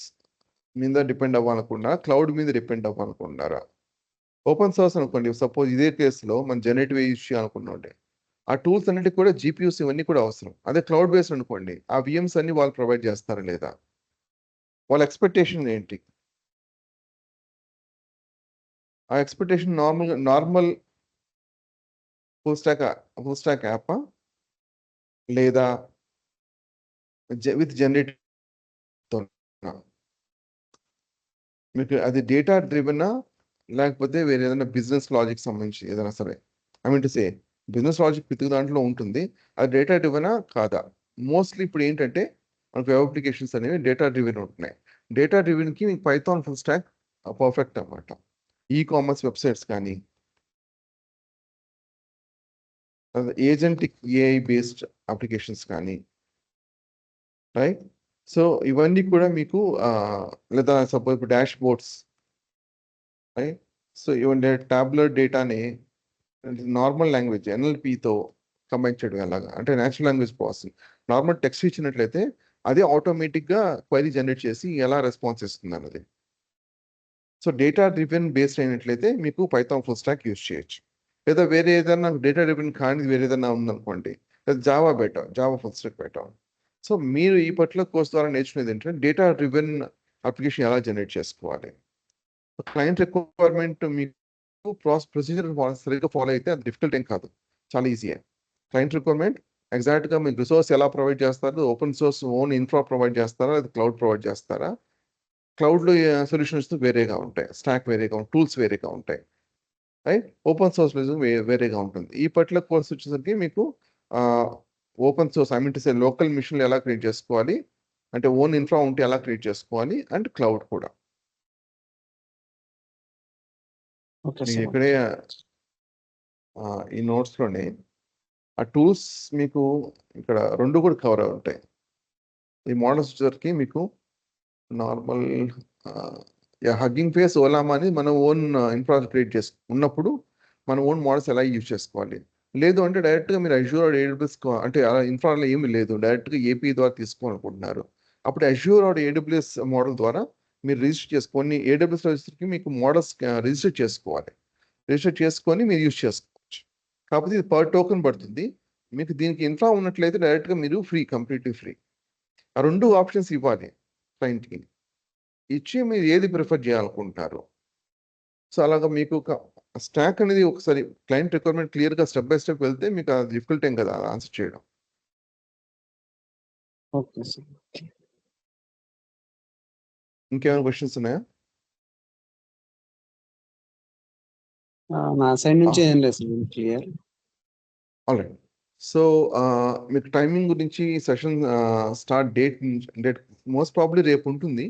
మీద డిపెండ్ అవ్వాలనుకున్నా క్లౌడ్ మీద డిపెండ్ అవ్వాలనుకుంటున్నారా. ఓపెన్ సోర్స్ అనుకోండి, సపోజ్ ఇదే కేసులో మనం జనరేటివ్ యూజ్ చేయాలనుకున్నాండి, ఆ టూల్స్ అన్నిటికీ కూడా GPUs ఇవన్నీ కూడా అవసరం. అదే క్లౌడ్ బేస్డ్ అనుకోండి, ఆ VMs అన్ని వాళ్ళు ప్రొవైడ్ చేస్తారా లేదా, వాళ్ళ ఎక్స్పెక్టేషన్ ఏంటి. ఆ expectation normal full stock app లేదా విత్ జనరేటివ్ మీకు అది డేటా డ్రివెనా లేకపోతే వేరే ఏదైనా బిజినెస్ లాజిక్ సంబంధించి ఏదైనా సరే, I mean to say business logic ప్రతి దాంట్లో ఉంటుంది, అది డేటా డ్రివెనా కాదా? మోస్ట్లీ ఇప్పుడు ఏంటంటే మనకు వెబ్ అప్లికేషన్స్ అనేవి డేటా డ్రివెన్ ఉంటున్నాయి. డేటా డ్రివెన్కి మీకు పైథాన్ ఫుల్ స్టాక్ పర్ఫెక్ట్ అన్నమాట. ఈ కామర్స్ వెబ్సైట్స్ కానీ ఏజెంటిక్ ఏఐ బేస్డ్ అప్లికేషన్స్ కానీ, రైట్? సో ఇవన్నీ కూడా మీకు లేదా సపోజ్ ఇప్పుడు డాష్ బోర్డ్స్, రైట్? సో ఇవన్నీ టాబ్లెట్ డేటాని నార్మల్ లాంగ్వేజ్ ఎన్ఎల్పితో కంబైన్ చేయడం ఎలాగా అంటే natural language processing, normal text ఇచ్చినట్లయితే అదే ఆటోమేటిక్గా క్వైరీ జనరేట్ చేసి ఎలా రెస్పాన్స్ ఇస్తుంది అన్నది. సో డేటా డ్రివెన్ బేస్డ్ అయినట్లయితే మీకు పైథాన్ ఫుల్ స్టాక్ యూజ్ చేయొచ్చు. లేదా వేరే ఏదైనా డేటా డ్రివెన్ కానీ వేరే ఏదైనా ఉందనుకోండి, లేదా Java better, Java full stock better. So మీరు ఈ పర్టికులర్ కోర్స్ ద్వారా నేర్చుకునేది ఏంటంటే డేటా డ్రివెన్ అప్లికేషన్ ఎలా జనరేట్ చేసుకోవాలి. క్లయింట్ రిక్వైర్మెంట్ మీకు ప్రొసీజర్ సరిగ్గా ఫాలో అయితే అది డిఫికల్ట్ ఏం కాదు, చాలా ఈజీయే. క్లయింట్ రిక్వైర్మెంట్ ఎగ్జాక్ట్గా మీకు రిసోర్స్ ఎలా ప్రొవైడ్ చేస్తారు, open source own infra provide చేస్తారా లేదా క్లౌడ్ ప్రొవైడ్ చేస్తారా? క్లౌడ్లో సొల్యూషన్స్ వేరేగా ఉంటాయి, స్టాక్ వేరేగా ఉంటాయి, టూల్స్ వేరేగా ఉంటాయి, రైట్? ఓపెన్ సోర్స్ వేరేగా ఉంటుంది. ఈ పర్టికులర్ కోర్స్ వచ్చేసరికి మీకు open source I mean to say local మిషన్లు ఎలా క్రియేట్ చేసుకోవాలి, అంటే ఓన్ ఇన్ఫ్రా ఉంటే ఎలా క్రియేట్ చేసుకోవాలి, అండ్ క్లౌడ్ కూడా.
ఓకే
మీకు
సార్.
ఇక్కడే ఈ నోట్స్లోనే ఆ టూల్స్ మీకు ఇక్కడ రెండు కూడా కవర్ అయి ఉంటాయి. ఈ మోడల్స్ వచ్చేసరికి మీకు నార్మల్ హగ్గింగ్ ఫేస్ ఓలామా అని మనం ఓన్ ఇన్ఫ్రా క్రియేట్ ఉన్నప్పుడు మన ఓన్ మోడల్స్ ఎలా యూజ్ చేసుకోవాలి. లేదు అంటే డైరెక్ట్గా మీరు అజ్యూర్ ఏడబ్ల్యూఎస్ అంటే ఇన్ఫ్రాలో ఏమీ లేదు, డైరెక్ట్గా ఏపీ ద్వారా తీసుకోవాలనుకుంటున్నారు, అప్పుడు అజ్యూర్ ఏడబ్ల్యూఎస్ మోడల్ ద్వారా మీరు రిజిస్టర్ చేసుకొని ఏడబ్ల్యూఎస్ రిజిస్టర్కి మీకు మోడల్స్ రిజిస్టర్ చేసుకోవాలి. రిజిస్టర్ చేసుకొని మీరు యూజ్ చేసుకోవచ్చు. కాకపోతే ఇది పర్ టోకెన్ పడుతుంది. మీకు దీనికి ఇన్ఫ్రా ఉన్నట్లయితే డైరెక్ట్గా మీరు ఫ్రీ, కంప్లీట్లీ ఫ్రీ. ఆ రెండు ఆప్షన్స్ ఇవ్వాలి క్లయింట్కి. ఇచ్చి మీరు ఏది ప్రిఫర్ చేయాలనుకుంటున్నారు. సో అలాగా మీకు స్టాక్ అనేది ఒకసారి క్లయింట్ రిక్వైర్మెంట్ క్లియర్గా స్టెప్ బై స్టెప్ వెళ్తే మీకు అది డిఫికల్ట్ ఏం కదా ఆన్సర్ చేయడం.
Okay sir.
ఇంకేమైనా క్వశ్చన్స్ ఉన్నాయా?
నా సైడ్ నుంచి ఏం లేదు సార్, క్లియర్.
ఆల్రైట్. సో మీకు టైమింగ్ గురించి session start date most probably రేపు ఉంటుంది.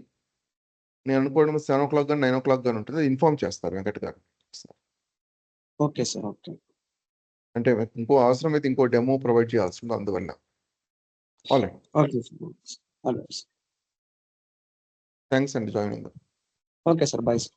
నేను అనుకోవడం 7 o'clock కానీ 9 o'clock కానీ ఉంటుంది. ఇన్ఫార్మ్ చేస్తారు వెంకట్ గారు.
Okay sir. ఓకే.
అంటే ఇంకో అవసరమైతే ఇంకో డెమో ప్రొవైడ్ చేయాల్సి ఉంది అందువల్ల. ఆల్రైట్.
Okay sir.
థ్యాంక్స్ అండి join.
Okay sir. Bye sir.